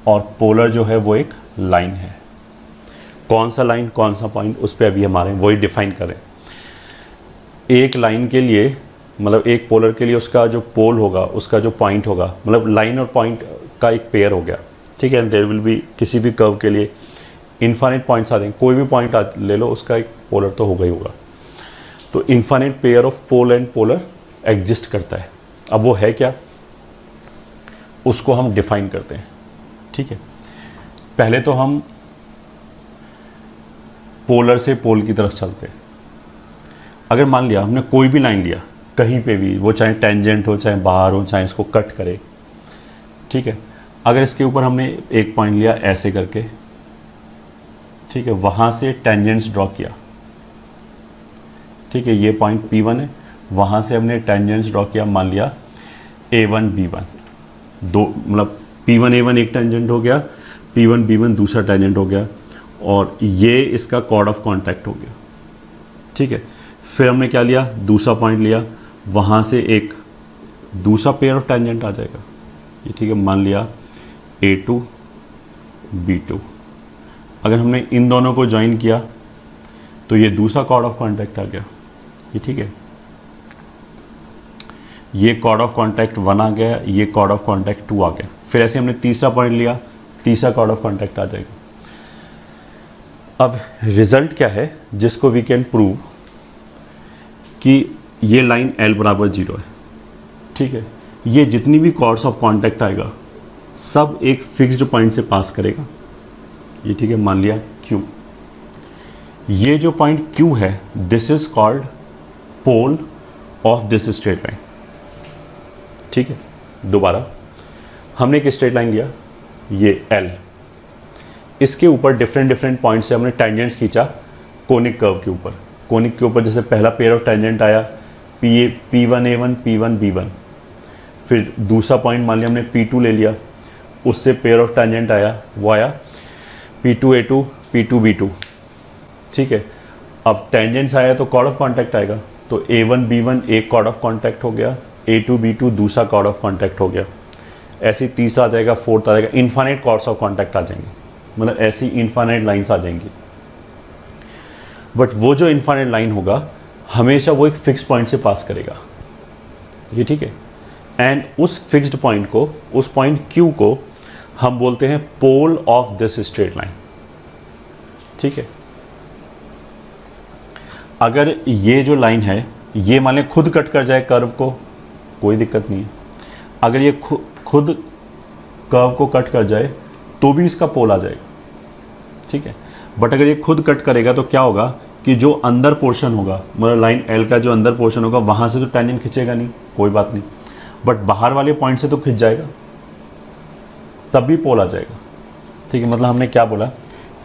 और पोलर जो है वो एक लाइन है। कौन सा लाइन कौन सा पॉइंट, उस पर अभी हमारे वही डिफाइन करें। एक लाइन के लिए मतलब एक पोलर के लिए उसका जो पोल होगा, उसका जो पॉइंट होगा, मतलब लाइन और पॉइंट का एक पेयर हो गया, ठीक है। देयर विल बी, किसी भी कर्व के लिए इनफाइनाइट पॉइंट्स आ जाएंगे, कोई भी पॉइंट ले लो, उसका एक पोलर तो होगा ही होगा। तो infinite pair of pole and polar exist करता है। अब वो है क्या, उसको हम डिफाइन करते हैं, ठीक है। पहले तो हम पोलर से पोल की तरफ चलते हैं। अगर मान लिया हमने कोई भी लाइन लिया कहीं पे भी, वो चाहे टेंजेंट हो, चाहे बाहर हो, चाहे इसको कट करे, ठीक है। अगर इसके ऊपर हमने एक पॉइंट लिया ऐसे करके, ठीक है, वहाँ से टेंजेंट्स ड्रॉ किया, ठीक है, ये पॉइंट P1 है, वहाँ से हमने टेंजेंट्स ड्रॉ किया, मान लिया A1 B1, दो मतलब P1 A1 एक टेंजेंट हो गया, P1 B1 दूसरा टेंजेंट हो गया, और ये इसका कॉर्ड ऑफ कॉन्टैक्ट हो गया, ठीक है। फिर हमने क्या लिया, दूसरा पॉइंट लिया, वहाँ से एक दूसरा पेयर ऑफ टेंजेंट आ जाएगा, ये ठीक है, मान लिया A2 B2। अगर हमने इन दोनों को ज्वाइन किया तो ये दूसरा कॉर्ड ऑफ कॉन्टैक्ट आ गया, ये ठीक है। ये कॉर्ड ऑफ कॉन्टैक्ट 1 आ गया, ये कॉर्ड ऑफ कॉन्टैक्ट 2 आ गया। फिर ऐसे हमने तीसरा पॉइंट लिया, तीसरा कॉर्ड ऑफ कॉन्टैक्ट आ जाएगा। अब रिजल्ट क्या है जिसको वी कैन प्रूव कि ये लाइन L बराबर 0 है, ठीक है। ये जितनी भी कॉर्ड्स ऑफ कॉन्टैक्ट आएगा सब एक फिक्स्ड पॉइंट से पास करेगा, ये ठीक है, मान लिया Q। ये जो पॉइंट Q है, this is called pole of this straight line, ठीक है। दोबारा हमने एक स्ट्रेट लाइन लिया, ये L, इसके ऊपर डिफरेंट पॉइंट से हमने टेंजेंट्स खींचा कोनिक कर्व के ऊपर। कोनिक के ऊपर जैसे पहला पेयर ऑफ टेंजेंट आया P1 A1 P1 B1, फिर दूसरा पॉइंट मान लिया हमने P2 ले लिया, उससे पेयर ऑफ टेंजेंट आया, वो आया P2 A2 P2 B2, ठीक है। अब टेंजेंट्स आया तो कॉर्ड ऑफ कॉन्टैक्ट आएगा, तो A1 B1 एक कॉर्ड ऑफ कॉन्टैक्ट हो गया, A2 B2 दूसरा कॉर्ड ऑफ कॉन्टैक्ट हो गया, ऐसे तीसरा आ जाएगा, फोर्थ आ जाएगा, इनफाइनाइट कॉर्ड्स ऑफ कॉन्टैक्ट आ जाएंगे, मतलब ऐसी इनफाइनाइट लाइंस आ जाएंगी। बट वो जो इनफाइनाइट लाइन होगा हमेशा वो एक फिक्स पॉइंट से पास करेगा, ये ठीक है। एंड उस फिक्स्ड पॉइंट को, उस पॉइंट Q को हम बोलते हैं pole of this straight line, ठीक है। अगर ये जो लाइन है ये मान लें खुद कट कर जाए कर्व को, कोई दिक्कत नहीं है। अगर ये खुद कर्व को कट कर जाए तो भी इसका पोल आ जाएगा, ठीक है। बट अगर ये खुद कट करेगा तो क्या होगा कि जो अंदर पोर्शन होगा, मतलब लाइन L का जो अंदर पोर्शन होगा, वहाँ से तो टेंजेंट खींचेगा नहीं, कोई बात नहीं, बट बाहर वाले पॉइंट से तो खिंच जाएगा, तब भी पोल आ जाएगा, ठीक है। मतलब हमने क्या बोला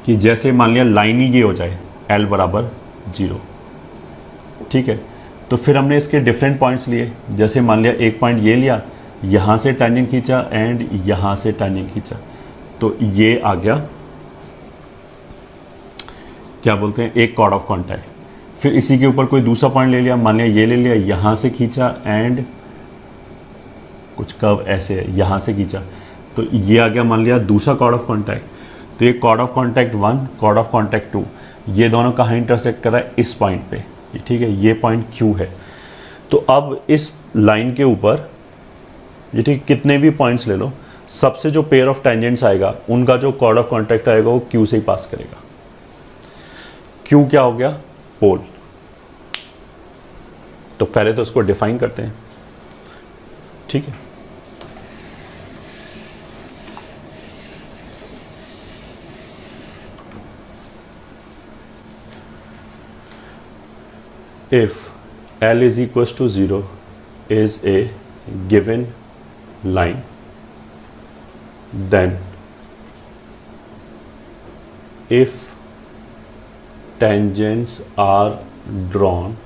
कि जैसे मान लिया लाइन ही ये हो जाए L बराबर 0, ठीक है। तो फिर हमने इसके डिफरेंट पॉइंट्स लिए, जैसे मान लिया एक पॉइंट ये लिया, यहाँ से टेंजेंट खींचा एंड यहाँ से टेंजेंट खींचा, तो ये आ गया, क्या बोलते हैं, एक कॉर्ड ऑफ कॉन्टैक्ट। फिर इसी के ऊपर कोई दूसरा पॉइंट ले लिया, मान लिया ये ले लिया, यहाँ से खींचा एंड कुछ कर्व ऐसे है, यहाँ से खींचा, तो ये आ गया मान लिया दूसरा कॉर्ड ऑफ कॉन्टैक्ट। तो ये chord of contact 1, chord of contact 2, ये दोनों कहाँ इंटरसेक्ट कर रहा है, इस पॉइंट पे, ठीक है, ये पॉइंट Q है। तो अब इस लाइन के ऊपर ये ठीक कितने भी पॉइंट्स ले लो, सबसे जो पेयर ऑफ टेंजेंट्स आएगा उनका जो कॉर्ड ऑफ कॉन्टैक्ट आएगा वो Q से ही पास करेगा। Q क्या हो गया, पोल। तो पहले तो उसको डिफाइन करते हैं, ठीक है। if L is equals to 0 is a given line, then if tangents are drawn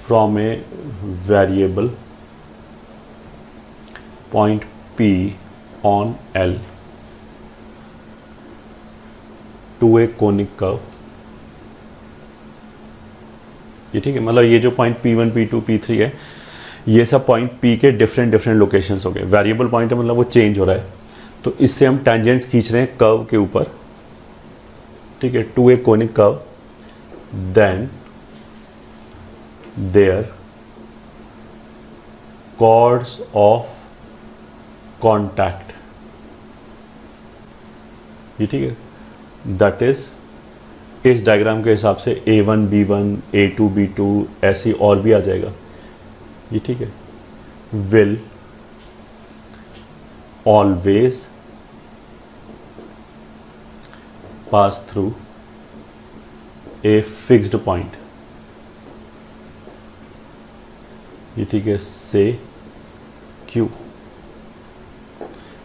from a variable point P on L to a conic curve, ये ठीक है, मतलब ये जो पॉइंट P1, P2, P3 है, ये सब पॉइंट P के डिफरेंट लोकेशंस हो गए। वेरिएबल पॉइंट है, मतलब वो चेंज हो रहा है, तो इससे हम टेंजेंट्स खींच रहे हैं कर्व के ऊपर, ठीक है, to a conic curve, then there chords of contact, ये ठीक है, दैट इज इस डायग्राम के हिसाब से A1 B1 A2 B2 ऐसे और भी आ जाएगा, ये ठीक है, will always pass through a fixed point, ये ठीक है, से Q।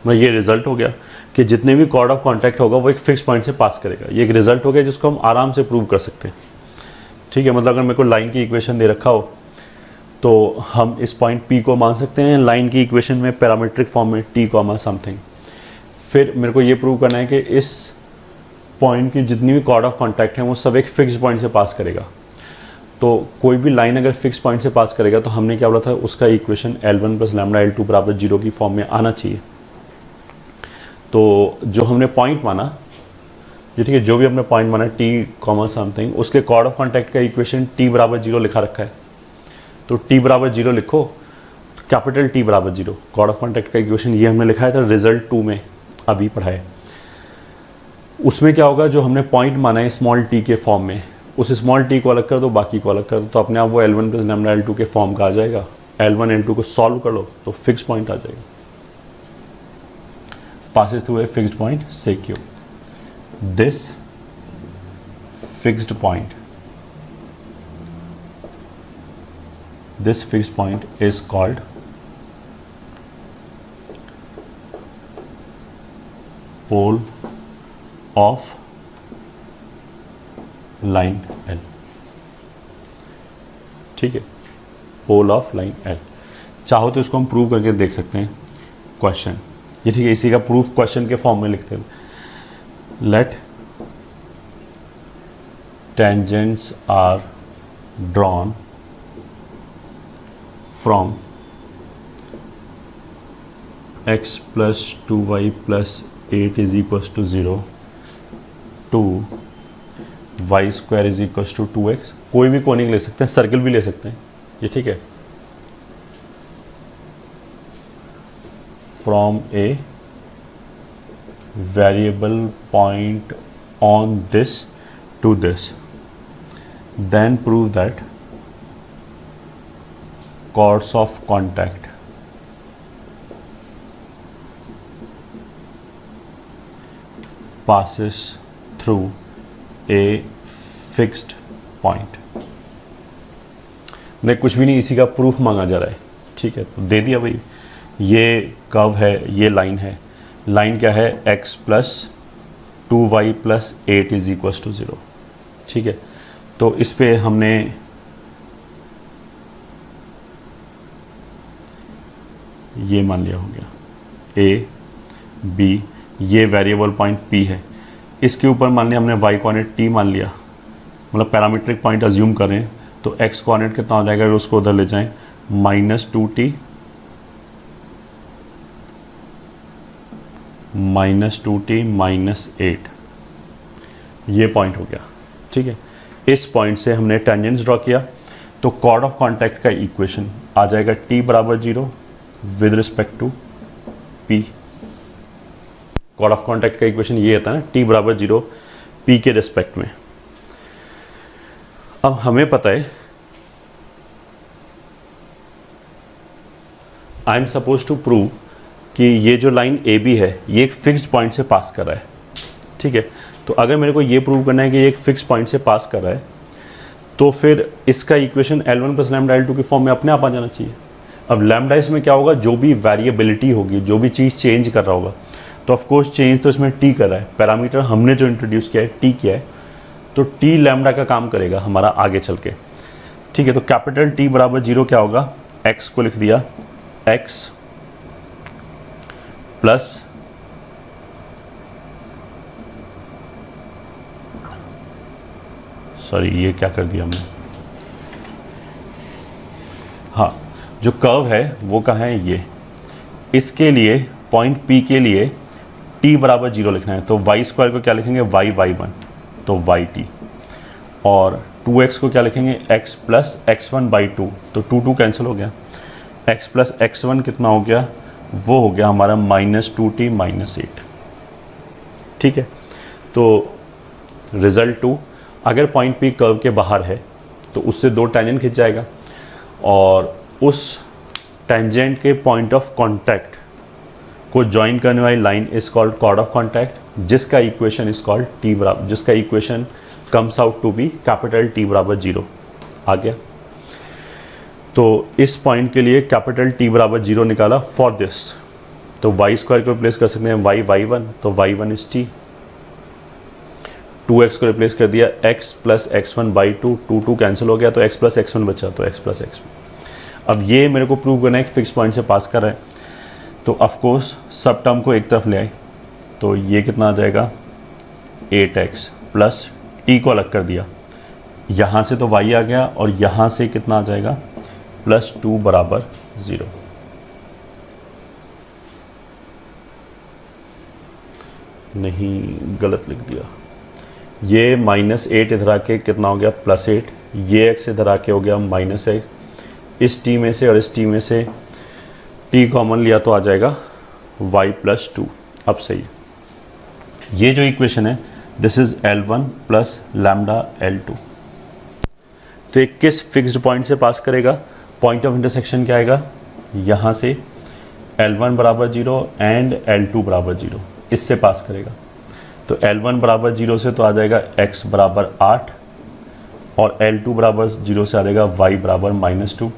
मतलब ये रिजल्ट हो गया कि जितने भी कॉर्ड ऑफ कॉन्टैक्ट होगा वो एक फिक्स पॉइंट से पास करेगा। ये एक रिजल्ट हो गया जिसको हम आराम से प्रूव कर सकते हैं, ठीक है। मतलब अगर मेरे को लाइन की इक्वेशन दे रखा हो तो हम इस पॉइंट P को मान सकते हैं लाइन की इक्वेशन में पैरामीट्रिक फॉर्म में T कॉमा समथिंग। फिर मेरे को ये प्रूव करना है कि इस पॉइंट की जितनी भी कॉर्ड ऑफ कॉन्टैक्ट हैं वो सब एक फिक्स पॉइंट से पास करेगा। तो कोई भी लाइन अगर फिक्स पॉइंट से पास करेगा तो हमने क्या बोला था, उसका equation L1 plus lambda L2 बराबर 0 की फॉर्म में आना चाहिए। तो जो हमने पॉइंट माना, ये ठीक है, जो भी हमने पॉइंट माना T कॉमा समथिंग, उसके कॉर्ड ऑफ कॉन्टैक्ट का इक्वेशन T बराबर 0 लिखा रखा है। तो T बराबर 0 लिखो, तो कैपिटल T बराबर 0 कॉर्ड ऑफ कॉन्टैक्ट का इक्वेशन, ये हमने लिखा था रिजल्ट 2 में अभी पढ़ाए। उसमें क्या होगा, जो हमने पॉइंट माना है स्मॉल t के फॉर्म में, उस स्मॉल t को अलग कर दो, बाकी को अलग कर दो, तो अपने आप वो L1 प्लस लैम्डा L2 के फॉर्म का आ जाएगा। L1 L2 को सॉल्व कर लो तो फिक्स पॉइंट आ जाएगा, passes through a fixed point, say Q. This fixed point is called pole of line L, ठीक है, पोल ऑफ लाइन L। चाहो तो इसको हम प्रूव करके देख सकते हैं क्वेश्चन, ये ठीक है, इसी का प्रूफ क्वेश्चन के फॉर्म में लिखते हैं। Let tangents are drawn from x plus 2y plus 8 is equals to 0 to y square is equals to 2x। कोई भी कोनिक ले सकते हैं, सर्कल भी ले सकते हैं, ये ठीक है, from a variable point on this to this, then prove that chords of contact passes through a fixed point। नहीं, कुछ भी नहीं, इसी का प्रूफ मांगा जा रहा है, ठीक है, तो दे दिया भाई। ये कर्व है, ये लाइन है, लाइन क्या है, x plus 2y plus 8 is equals to 0, ठीक है। तो इस पे हमने ये मान लिया हो गया a b, ये वेरिएबल पॉइंट P है, इसके ऊपर मान लिया हमने y कोऑर्डिनेट T मान लिया, मतलब पैरामीट्रिक पॉइंट अज्यूम करें तो x कोऑर्डिनेट कितना हो जाएगा, उसको उधर ले जाएं, -2t -8, ये पॉइंट हो गया, ठीक है। इस पॉइंट से हमने टेंजेंट्स ड्रॉ किया, तो कॉर्ड ऑफ कॉन्टैक्ट का इक्वेशन आ जाएगा T बराबर 0 with respect to P। Chord of contact का इक्वेशन ये आता है ना, T बराबर 0 P के रिस्पेक्ट में। अब हमें पता है I am suppose to prove कि ये जो लाइन AB है ये एक फिक्स्ड पॉइंट से पास कर रहा है, ठीक है। तो अगर मेरे को ये प्रूव करना है कि ये एक फिक्स पॉइंट से पास कर रहा है, तो फिर इसका equation L1 plus lambda L2 के फॉर्म में अपने आप आ जाना चाहिए। अब लैम्डा इसमें क्या होगा, जो भी वेरिएबिलिटी होगी, जो भी चीज़ चेंज कर रहा होगा, तो ऑफकोर्स चेंज तो इसमें टी कर रहा है, पैरामीटर हमने जो इंट्रोड्यूस किया है टी किया है, तो टी लैम्डा का काम करेगा हमारा आगे चल के, ठीक है। तो कैपिटल टी बराबर 0 क्या होगा, एक्स को लिख दिया एक्स प्लस सॉरी ये क्या कर दिया हमने, हाँ जो कर्व है वो कहाँ है, ये इसके लिए पॉइंट P के लिए t बराबर 0 लिखना है, तो वाई स्क्वायर को क्या लिखेंगे y1, तो yt, और 2x को क्या लिखेंगे x प्लस x1/2, तो 2 कैंसिल हो गया, x प्लस x1 कितना हो गया, वो हो गया हमारा -2t -8, ठीक है। तो रिजल्ट 2, अगर पॉइंट P कर्व के बाहर है तो उससे 2 टेंजेंट खिंच जाएगा, और उस टेंजेंट के पॉइंट ऑफ कांटेक्ट को ज्वाइन करने वाली line is called chord of contact, जिसका इक्वेशन इज कॉल्ड टी बराबर, जिसका equation comes out to be capital T बराबर 0 आ गया। तो इस पॉइंट के लिए कैपिटल टी बराबर 0 निकाला फॉर दिस, तो वाई स्क्वायर को रिप्लेस कर सकते हैं y1, तो y1 इज टी, 2x को रिप्लेस कर दिया x प्लस x1/2, 2 कैंसिल हो गया, तो x प्लस x1 बचा, तो x प्लस x1। अब ये मेरे को प्रूव करना है कि फिक्स पॉइंट से पास कर रहा है, तो ऑफकोर्स सब टर्म को एक तरफ ले आए, तो ये कितना आ जाएगा 8x प्लस t को अलग कर दिया, यहाँ से तो y आ गया, और यहाँ से कितना आ जाएगा +2 बराबर 0। नहीं गलत लिख दिया, ये -8 इधर आके कितना हो गया +8, ये x इधर आके हो गया -x, इस t में से और इस t में से t कॉमन लिया तो आ जाएगा y+2। अब सही, ये जो इक्वेशन है this is L1 plus lambda L2। तो एक किस फिक्स्ड पॉइंट से पास करेगा, पॉइंट ऑफ इंटरसेक्शन क्या आएगा, यहाँ से L1 बराबर 0 एंड L2 बराबर 0, इससे पास करेगा। तो L1 बराबर 0 से तो आ जाएगा x बराबर 8, और L2 बराबर 0 से आ जाएगा y बराबर -2।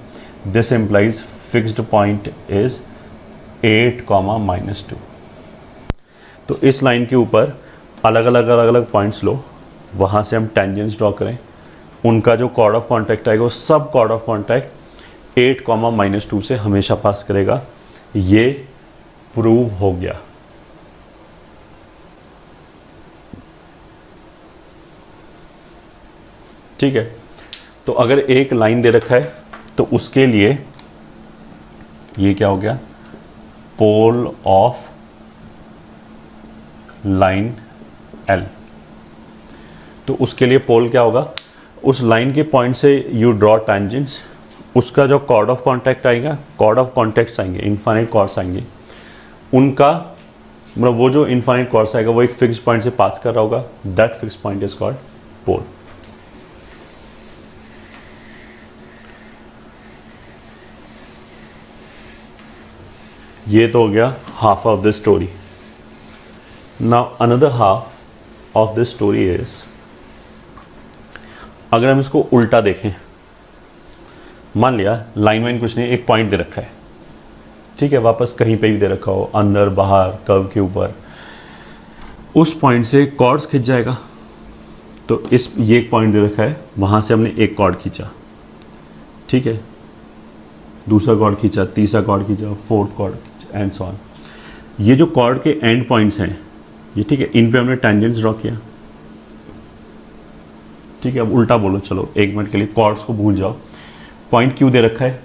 This implies fixed point is 8, -2। तो इस लाइन के ऊपर अलग अलग पॉइंट्स लो, वहाँ से हम टेंजेंट्स ड्रॉ करें, उनका जो कॉर्ड ऑफ कॉन्टैक्ट आएगा वो सब कॉर्ड ऑफ कॉन्टैक्ट 8, -2 से हमेशा पास करेगा। ये प्रूव हो गया। ठीक है, तो अगर एक लाइन दे रखा है तो उसके लिए ये क्या हो गया, पोल ऑफ लाइन L। तो उसके लिए पोल क्या होगा, उस लाइन के पॉइंट से यू ड्रॉ टेंजेंट्स, उसका जो कॉर्ड ऑफ कॉन्टैक्ट आएगा, कॉर्ड ऑफ कॉन्टैक्ट्स आएंगे, इनफाइनाइट कॉर्ड्स आएंगे, उनका मतलब वो जो इनफाइनाइट कॉर्ड्स आएगा वो एक फिक्स पॉइंट से पास कर रहा होगा, that fix point is called pole. ये तो हो गया half of the story. Now another half of the story is, अगर हम इसको उल्टा देखें, मान लिया लाइन वाइन कुछ नहीं, एक पॉइंट दे रखा है, ठीक है, वापस कहीं पे भी दे रखा हो, अंदर बाहर कर्व के ऊपर, उस पॉइंट से कॉर्ड्स खिंच जाएगा। तो ये एक पॉइंट दे रखा है, वहाँ से हमने एक कॉर्ड खींचा, ठीक है, दूसरा कॉर्ड खींचा, तीसरा कॉर्ड खींचा, फोर्थ कॉर्ड खींचा, एंड सो ऑन। ये जो कॉर्ड के एंड पॉइंट्स हैं ये, ठीक है, इन पे हमने टेंजेंट्स ड्रॉ किया, ठीक है। अब उल्टा बोलो, चलो एक मिनट के लिए कॉर्ड्स को भूल जाओ, पॉइंट क्यू दे रखा है,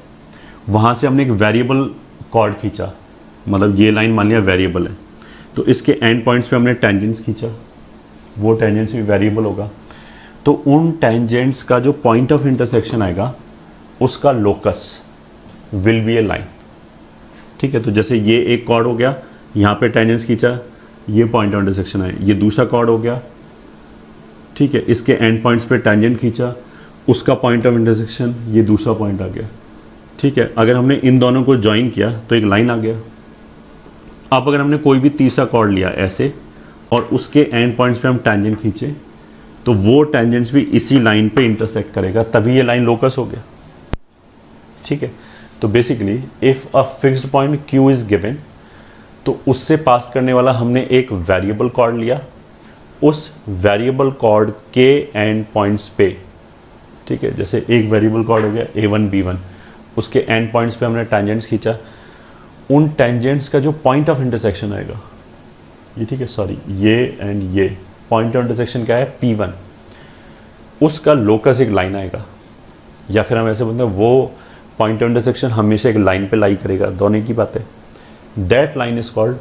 वहाँ से हमने एक वेरिएबल कॉर्ड खींचा, मतलब ये लाइन मान लिया वेरिएबल है, तो इसके एंड पॉइंट्स पे हमने टेंजेंट्स खींचा, वो टेंजेंट्स भी वेरिएबल होगा। तो उन टेंजेंट्स का जो पॉइंट ऑफ इंटरसेक्शन आएगा उसका locus will be A line, ठीक है। तो जैसे ये एक कॉर्ड हो गया, यहाँ पे टेंजेंट्स खींचा, ये पॉइंट ऑफ इंटरसेक्शन है, ये दूसरा कॉर्ड हो गया, ठीक है, इसके एंड पॉइंट्स पे टेंजेंट खींचा, उसका पॉइंट ऑफ इंटरसेक्शन ये दूसरा पॉइंट आ गया, ठीक है। अगर हमने इन दोनों को ज्वाइन किया तो एक लाइन आ गया। अब अगर हमने कोई भी तीसरा कॉर्ड लिया ऐसे, और उसके एंड पॉइंट्स पे हम टेंजेंट खींचे तो वो टेंजेंट्स भी इसी लाइन पे इंटरसेक्ट करेगा, तभी ये लाइन लोकस हो गया। ठीक है, तो basically if a fixed point Q is given, तो उससे पास करने वाला हमने एक वेरिएबल कॉर्ड लिया, उस वेरिएबल कॉर्ड के एंड पॉइंट्स पे, ठीक है, जैसे एक वेरिएबल कॉर्ड हो गया A1 B1, उसके एंड पॉइंट्स पे हमने टेंजेंट्स खींचा, उन टेंजेंट्स का जो पॉइंट ऑफ इंटरसेक्शन आएगा, ये ठीक है, सॉरी ये एंड ये पॉइंट ऑफ इंटरसेक्शन क्या है P1, उसका लोकस एक लाइन आएगा, या फिर हम ऐसे बोलते हैं वो पॉइंट ऑफ इंटरसेक्शन हमेशा एक लाइन पे लाई करेगा, दोनों की बात है। That line is called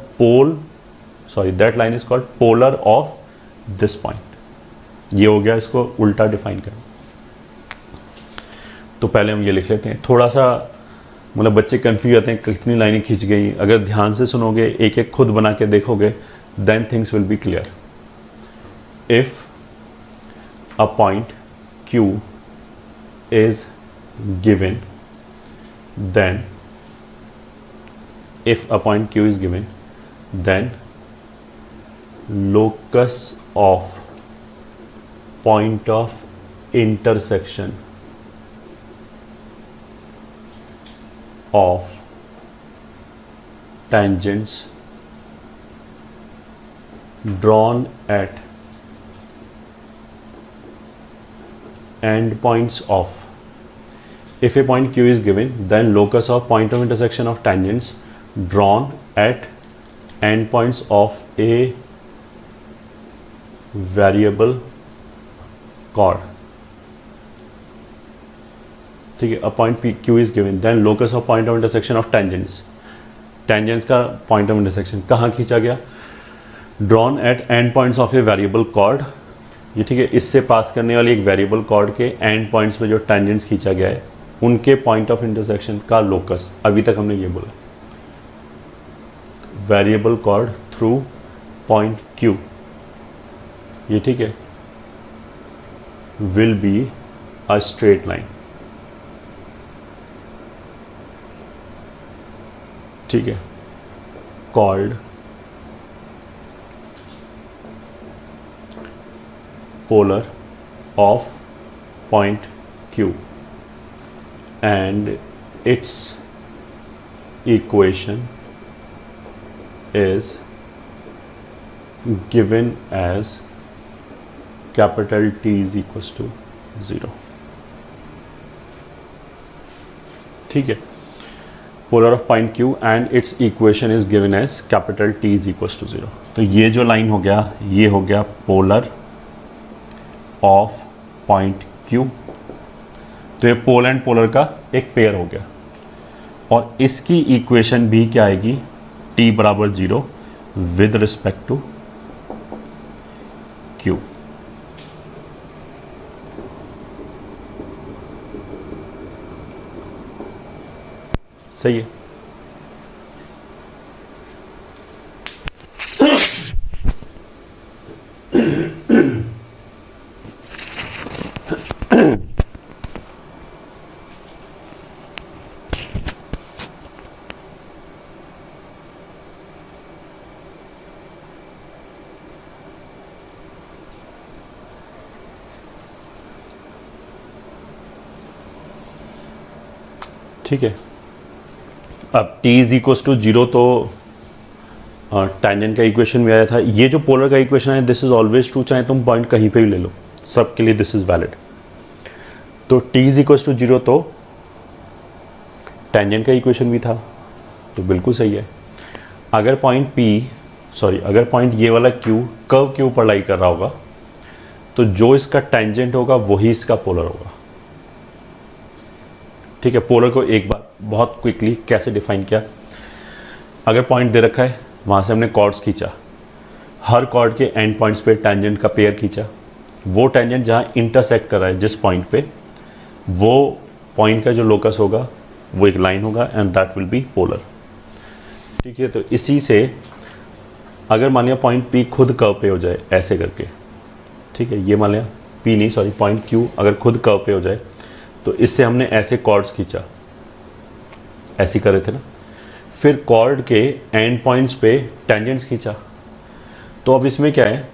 that line is called polar of this point. ये हो गया, इसको उल्टा डिफाइन करें तो पहले हम ये लिख लेते हैं, थोड़ा सा मतलब बच्चे कंफ्यूज होते हैं कितनी लाइनें खींच गई। अगर ध्यान से सुनोगे, एक एक खुद बना के देखोगे, then things will be clear. If a point Q is given, then if a point Q is given, then locus of point of intersection of tangents drawn at endpoints of, if a point Q is given, then locus of point of intersection of tangents drawn at endpoints of a variable chord, ठीक है, a point Q is given, then locus of point of intersection of tangents, tangents का point of intersection कहाँ खींचा गया, drawn at endpoints of a variable chord, ये ठीक है, इससे पास करने वाली एक वेरिएबल कॉर्ड के एंड पॉइंट्स में जो टेंजेंट्स खींचा गया है उनके पॉइंट ऑफ इंटरसेक्शन का लोकस, अभी तक हमने ये बोला, variable cord through point Q, ये ठीक है, will be a straight line, ठीक है, called polar of point Q, and its equation is given as capital T is equals to 0, ठीक है, polar of point Q and its equation is given as capital T is equals to 0। तो ये जो लाइन हो गया, ये हो गया polar ऑफ पॉइंट Q, तो ये पोल एंड पोलर का एक पेयर हो गया, और इसकी इक्वेशन भी क्या आएगी, T बराबर 0 विद रिस्पेक्ट टू Q। सही है, ठीक है। अब t इज इक्वल्स टू 0 तो टेंजेंट का इक्वेशन भी आया था, ये जो पोलर का इक्वेशन है दिस इज ऑलवेज ट्रू, चाहे तुम पॉइंट कहीं पे भी ले लो, सबके लिए दिस इज वैलिड। तो t इज इक्वल्स टू 0 तो टेंजेंट का इक्वेशन भी था, तो बिल्कुल सही है। अगर पॉइंट अगर पॉइंट ये वाला Q कर्व Q पर लाई कर रहा होगा, तो जो इसका टेंजेंट होगा वही इसका पोलर होगा, ठीक है। पोलर को एक बार बहुत क्विकली कैसे डिफाइन किया, अगर पॉइंट दे रखा है, वहाँ से हमने कॉर्ड्स खींचा, हर कॉर्ड के एंड पॉइंट्स पे टेंजेंट का पेयर खींचा, वो टेंजेंट जहाँ इंटरसेक्ट कर रहा है जिस पॉइंट पे, वो पॉइंट का जो लोकस होगा वो एक लाइन होगा and that will be polar, ठीक है। तो इसी से अगर मान लिया पॉइंट P खुद कर्व पे हो जाए ऐसे करके, ठीक है, ये मान लिया P नहीं सॉरी पॉइंट Q अगर खुद कर्व पे हो जाए, तो इससे हमने ऐसे कॉर्ड्स खींचा, ऐसे कर रहे थे ना, फिर कॉर्ड के एंड पॉइंट्स पे टेंजेंट्स खींचा, तो अब इसमें क्या है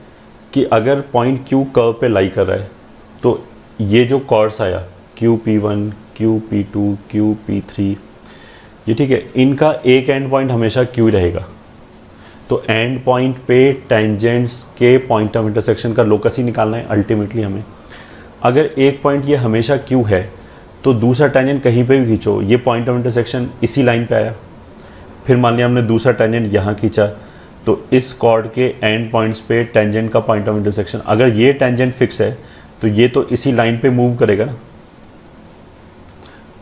कि अगर पॉइंट Q कर्व पे लाई कर रहा है तो ये जो कॉर्ड्स आया QP1, QP2, QP3, ये ठीक है, इनका एक एंड पॉइंट हमेशा Q रहेगा। तो एंड पॉइंट पे टेंजेंट्स के पॉइंट ऑफ इंटरसेक्शन का लोकस ही निकालना है अल्टीमेटली हमें। अगर एक पॉइंट ये हमेशा Q है तो दूसरा टेंजेंट कहीं पे भी खींचो, ये पॉइंट ऑफ इंटरसेक्शन इसी लाइन पे आया। फिर मान लिया हमने दूसरा टेंजेंट यहाँ खींचा, तो इस कॉर्ड के एंड पॉइंट्स पे टेंजेंट का पॉइंट ऑफ इंटरसेक्शन, अगर ये टेंजेंट फिक्स है तो ये तो इसी लाइन पे मूव करेगा ना।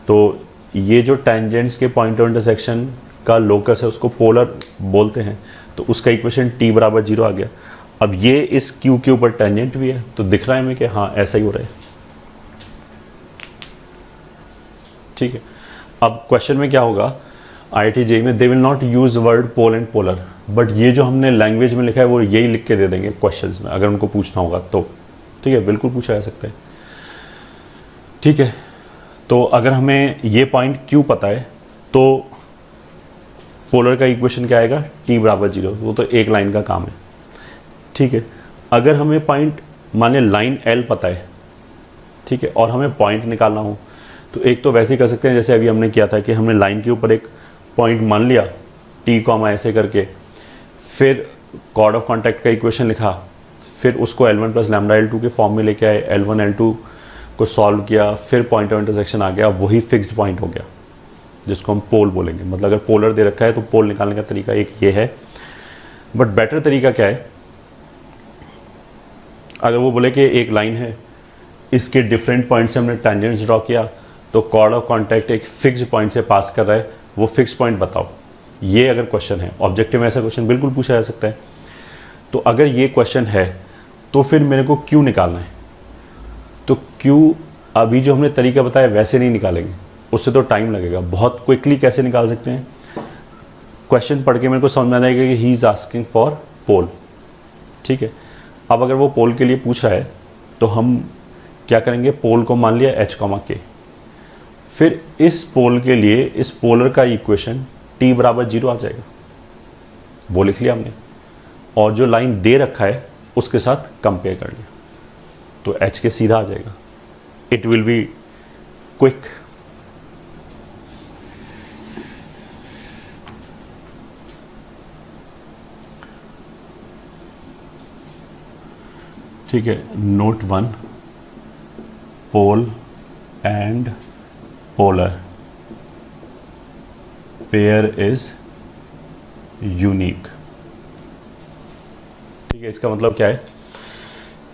तो ये जो टेंजेंट्स के पॉइंट ऑफ इंटरसेक्शन का लोकस है उसको पोलर बोलते हैं। तो उसका इक्वेशन t बराबर 0 आ गया। अब ये इस Q के ऊपर टेंजेंट भी है, तो दिख रहा है हमें कि हाँ ऐसा ही हो रहा है। ठीक है, अब क्वेश्चन में क्या होगा, IIT JEE में they will not use word pole and polar, but ये जो हमने लैंग्वेज में लिखा है वो यही लिख के दे देंगे क्वेश्चंस में अगर उनको पूछना होगा तो। ठीक है, बिल्कुल पूछा जा सकता है। ठीक है, तो अगर हमें ये पॉइंट Q पता है तो पोलर का इक्वेशन क्या आएगा, t बराबर 0, वो तो एक लाइन का काम है। ठीक है, अगर हमें पॉइंट मान लें लाइन L पता है, ठीक है, और हमें पॉइंट निकालना हो तो एक तो वैसे ही कर सकते हैं जैसे अभी हमने किया था कि हमने लाइन के ऊपर एक पॉइंट मान लिया t कॉमा ऐसे करके, फिर कॉर्ड ऑफ कॉन्टैक्ट का इक्वेशन लिखा, फिर उसको L1 प्लस लैम्डा L2 के फॉर्म में लेके आए, L1 L2 को सॉल्व किया, फिर पॉइंट ऑफ इंटरसेक्शन आ गया, वही फिक्स्ड पॉइंट हो गया जिसको हम पोल बोलेंगे। मतलब अगर पोलर दे रखा है तो पोल निकालने का तरीका एक ये है। बट बेटर तरीका क्या है, अगर वो बोले कि एक लाइन है, इसके डिफरेंट पॉइंट से हमने टेंजेंट्स ड्रॉ किया, तो कॉर्ड ऑफ कॉन्टैक्ट एक फिक्स्ड पॉइंट से पास कर रहा है, वो फिक्स पॉइंट बताओ। ये अगर क्वेश्चन है, ऑब्जेक्टिव में ऐसा क्वेश्चन बिल्कुल पूछा जा सकता है। तो अगर ये क्वेश्चन है तो फिर मेरे को Q निकालना है। तो Q अभी जो हमने तरीका बताया वैसे नहीं निकालेंगे, उससे तो टाइम लगेगा। बहुत क्विकली कैसे निकाल सकते हैं, क्वेश्चन पढ़ के मेरे को समझ में आ जाएगा कि ही इज़ आस्किंग फॉर पोल। ठीक है, अब अगर वो पोल के लिए पूछ रहा है तो हम क्या करेंगे, पोल को मान लिया H, K, फिर इस पोल के लिए इस पोलर का इक्वेशन t बराबर 0 आ जाएगा, वो लिख लिया हमने, और जो लाइन दे रखा है उसके साथ कंपेयर कर लिया, तो H के सीधा आ जाएगा। It will be quick. ठीक है, note 1, pole and polar pair is unique. ठीक है, इसका मतलब क्या है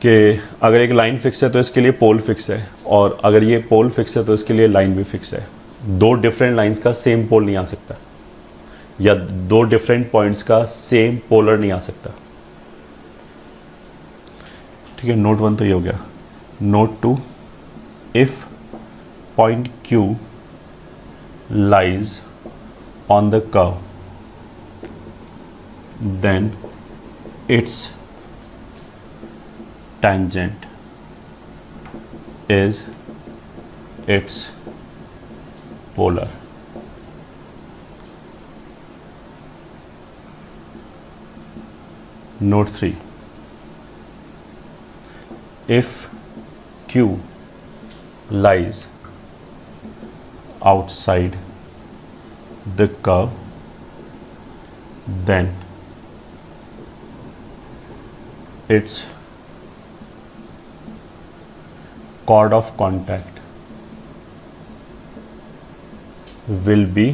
कि अगर एक लाइन फिक्स है तो इसके लिए पोल फिक्स है, और अगर ये पोल फिक्स है तो इसके लिए लाइन भी फिक्स है। दो डिफरेंट लाइंस का सेम पोल नहीं आ सकता, या दो डिफरेंट पॉइंट्स का सेम पोलर नहीं आ सकता। ठीक है, नोट 1 तो ये हो गया। Note 2, if point Q lies on the curve, then its tangent is its polar. Note 3, if Q lies outside the curve, then its chord of contact will be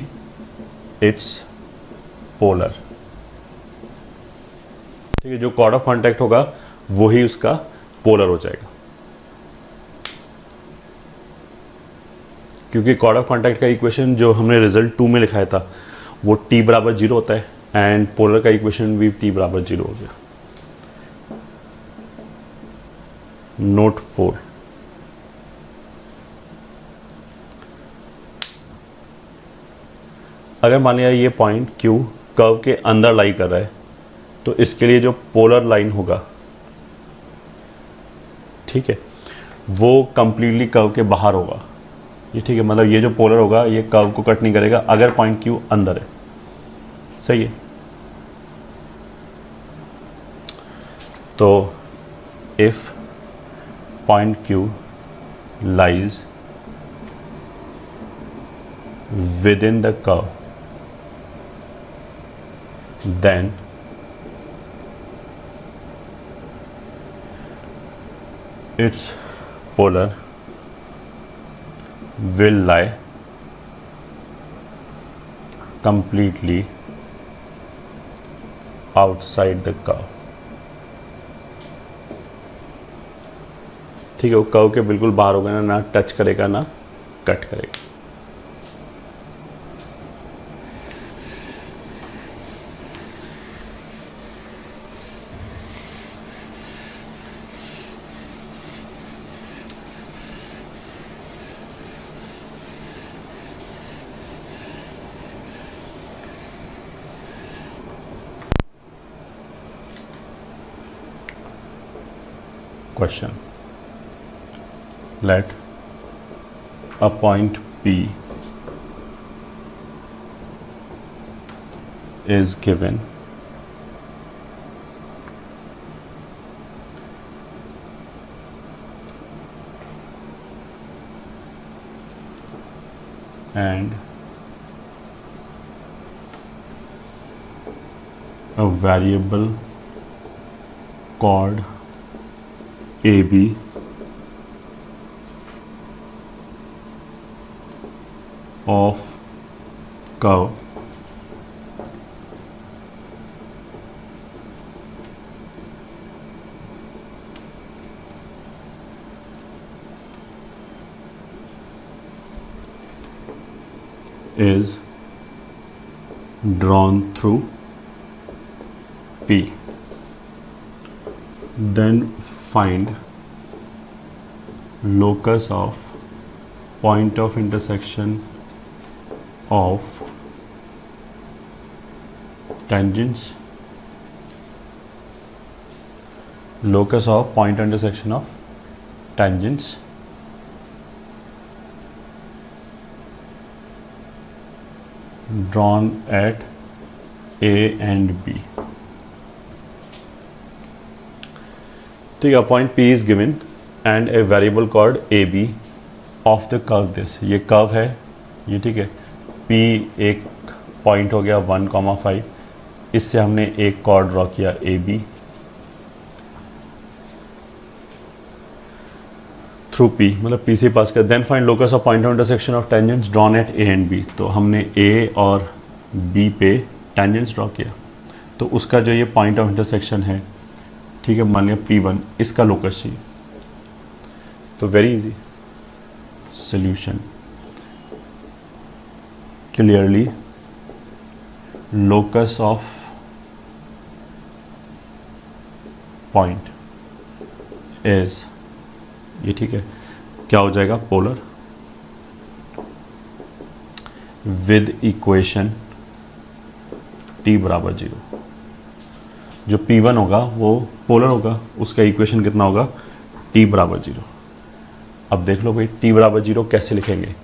its polar। ठीक है, जो chord of contact होगा वही उसका पोलर हो जाएगा, क्योंकि कॉर्ड ऑफ कॉन्टैक्ट का इक्वेशन जो हमने रिजल्ट 2 में लिखाया था वो t बराबर 0 होता है, एंड पोलर का इक्वेशन भी t बराबर 0 हो गया। नोट 4, अगर मान लिया ये पॉइंट Q कर्व के अंदर लाई कर रहा है तो इसके लिए जो पोलर लाइन होगा, ठीक है, वो कंप्लीटली कर्व के बाहर होगा। ये ठीक है, मतलब ये जो पोलर होगा ये कर्व को कट नहीं करेगा अगर पॉइंट Q अंदर है। सही है। तो if point Q lies within the curve, then its polar will lie completely outside the curve. ठीक है, वो कर्व के बिल्कुल बाहर होगा, ना टच करेगा ना कट करेगा. Question. Let a point P is given and a variable chord AB of curve is drawn through P. Then find locus of point of intersection of tangents, locus of point intersection of tangents drawn at A and B. ठीक है, point P is given and a variable called AB of the curve this. ये कर्व है ये, ठीक है. P एक पॉइंट हो गया 1,5, इससे हमने एक कॉर्ड ड्रॉ किया AB थ्रू P, मतलब P से पास किया. Then find locus of point of intersection of tangents drawn at A and B. तो हमने A और B पे टेंजेंट्स ड्रॉ किया, तो उसका जो ये पॉइंट ऑफ इंटरसेक्शन है, ठीक है, मान लिया P1, इसका लोकस चाहिए. तो very easy solution. Clearly locus of point is ये, ठीक है, क्या हो जाएगा, पोलर विद इक्वेशन t बराबर 0. जो P1 होगा वो पोलर होगा, उसका इक्वेशन कितना होगा, t बराबर 0. अब देख लो भाई t बराबर 0 कैसे लिखेंगे.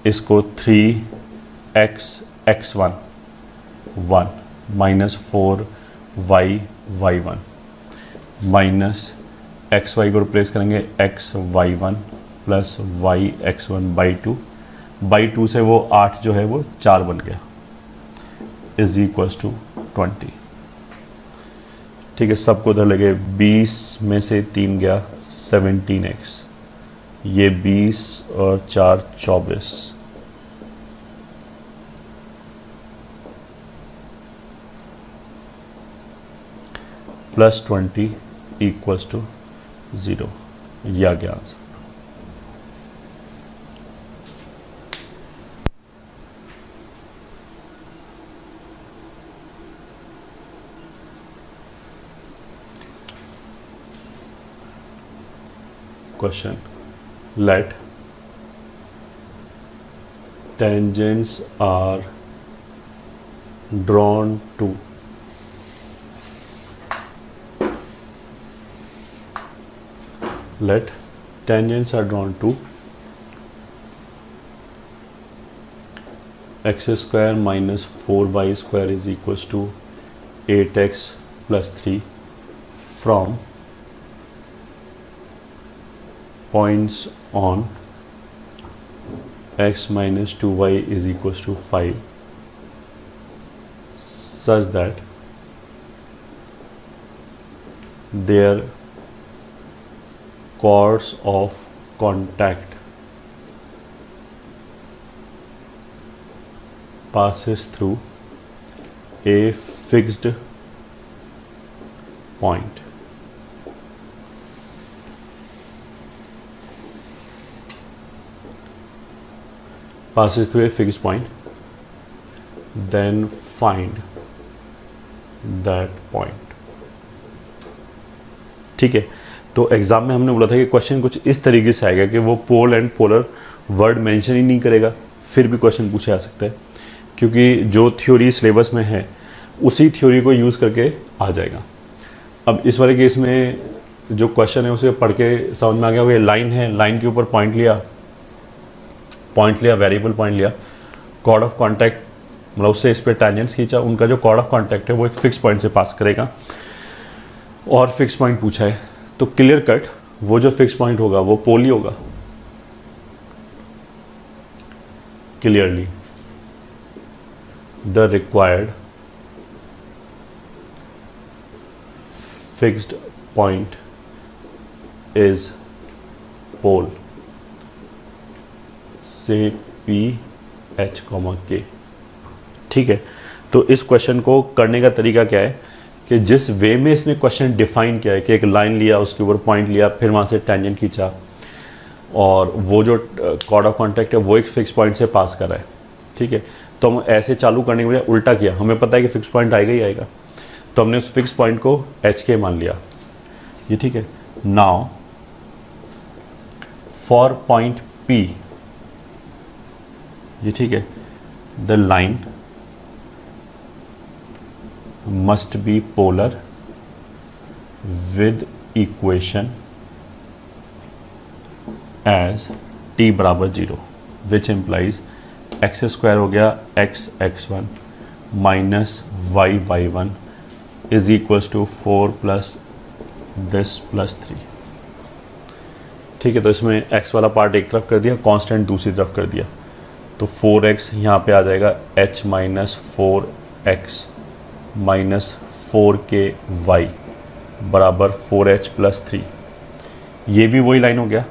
इसको 3x x1 1 minus 4y y1 minus x y को रिप्लेस करेंगे x y one plus y x one by two से वो 8 जो है वो 4 बन गया इज इक्वल्स टू 20. ठीक है, सबको उधर लगे 20 में से 3 गया 17x, ये 20 और 4 24 प्लस 20 इक्वल्स टू 0. यह आ गया answer. Question. Let tangents are drawn to x square minus 4y square is equals to 8x plus 3. from points on x minus 2y is equals to 5 such that their course of contact passes through a fixed point. Passes through a fixed point, then find that point. ठीक है, तो एग्जाम में हमने बोला था कि क्वेश्चन कुछ इस तरीके से आएगा कि वो pole and polar word mention ही नहीं करेगा, फिर भी क्वेश्चन पूछा जा सकता है, क्योंकि जो थ्योरी सिलेबस में है उसी थ्योरी को यूज़ करके आ जाएगा। अब इस वाले केस में जो क्वेश्चन है उसे पढ़ के समझ में आ गया होगा, लाइन है, लाइन के ऊपर पॉइंट लिया, वेरिएबल पॉइंट लिया, कॉर्ड ऑफ कॉन्टैक्ट मतलब उससे इस पर टेंजेंट्स खींचा, उनका जो कॉर्ड ऑफ कॉन्टैक्ट है वो एक फिक्स पॉइंट से पास करेगा और फिक्स पॉइंट पूछा है, तो क्लियर कट वो जो फिक्स पॉइंट होगा वो पोल ही होगा। Clearly the required fixed point is pole से पी एच कॉमा के। ठीक है, तो इस क्वेश्चन को करने का तरीका क्या है कि जिस वे में इसने क्वेश्चन डिफाइन किया है कि एक लाइन लिया, उसके ऊपर पॉइंट लिया, फिर वहाँ से टेंजेंट खींचा और वो जो कॉर्ड ऑफ कॉन्टैक्ट है वो एक फिक्स पॉइंट से पास कर रहा है। ठीक है, तो हम ऐसे चालू करने के बजाय उल्टा किया, हमें पता है कि फिक्स पॉइंट आएगा ही आएगा, तो हमने उस फिक्स पॉइंट को एच के मान लिया। ये ठीक है। नाउ फॉर पॉइंट पी, ये ठीक है, the line must be polar with equation as t बराबर 0, which implies x स्क्वायर हो गया x x1 minus y y1 is equals to 4 plus this plus 3। ठीक है, तो इसमें x वाला पार्ट एक तरफ कर दिया, कांस्टेंट दूसरी तरफ कर दिया, तो 4x यहाँ पे आ जाएगा h minus 4x minus 4k y बराबर 4h प्लस 3। ये भी वही लाइन हो गया,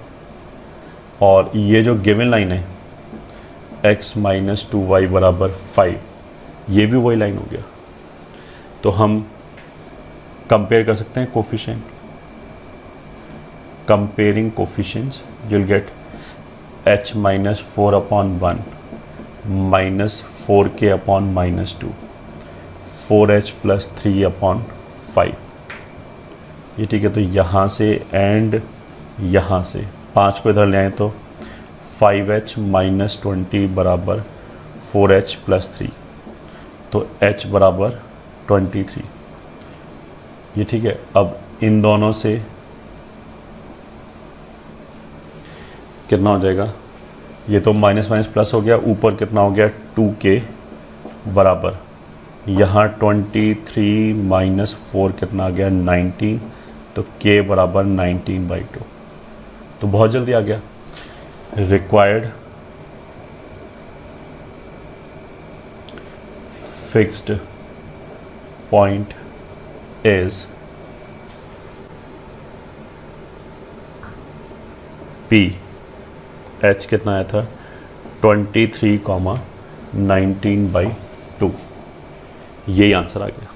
और ये जो गिवन लाइन है x माइनस 2y बराबर 5, ये भी वही लाइन हो गया। तो हम कंपेयर कर सकते हैं coefficient, comparing coefficients you will get h minus 4 upon 1 minus 4k upon minus 2, 4h plus 3 upon 5। ये ठीक है, तो यहाँ से एंड यहाँ से 5 को इधर ले आए तो 5h माइनस 20 बराबर 4h प्लस 3, तो h बराबर 23। ये ठीक है, अब इन दोनों से कितना हो जाएगा, ये तो माइनस माइनस प्लस हो गया, ऊपर कितना हो गया 2k बराबर यहाँ 23 माइनस 4 कितना आ गया 19, तो k बराबर 19/2, तो बहुत जल्दी आ गया। Required fixed point is P, h कितना आया था 23, 19/2, यही आंसर आ गया।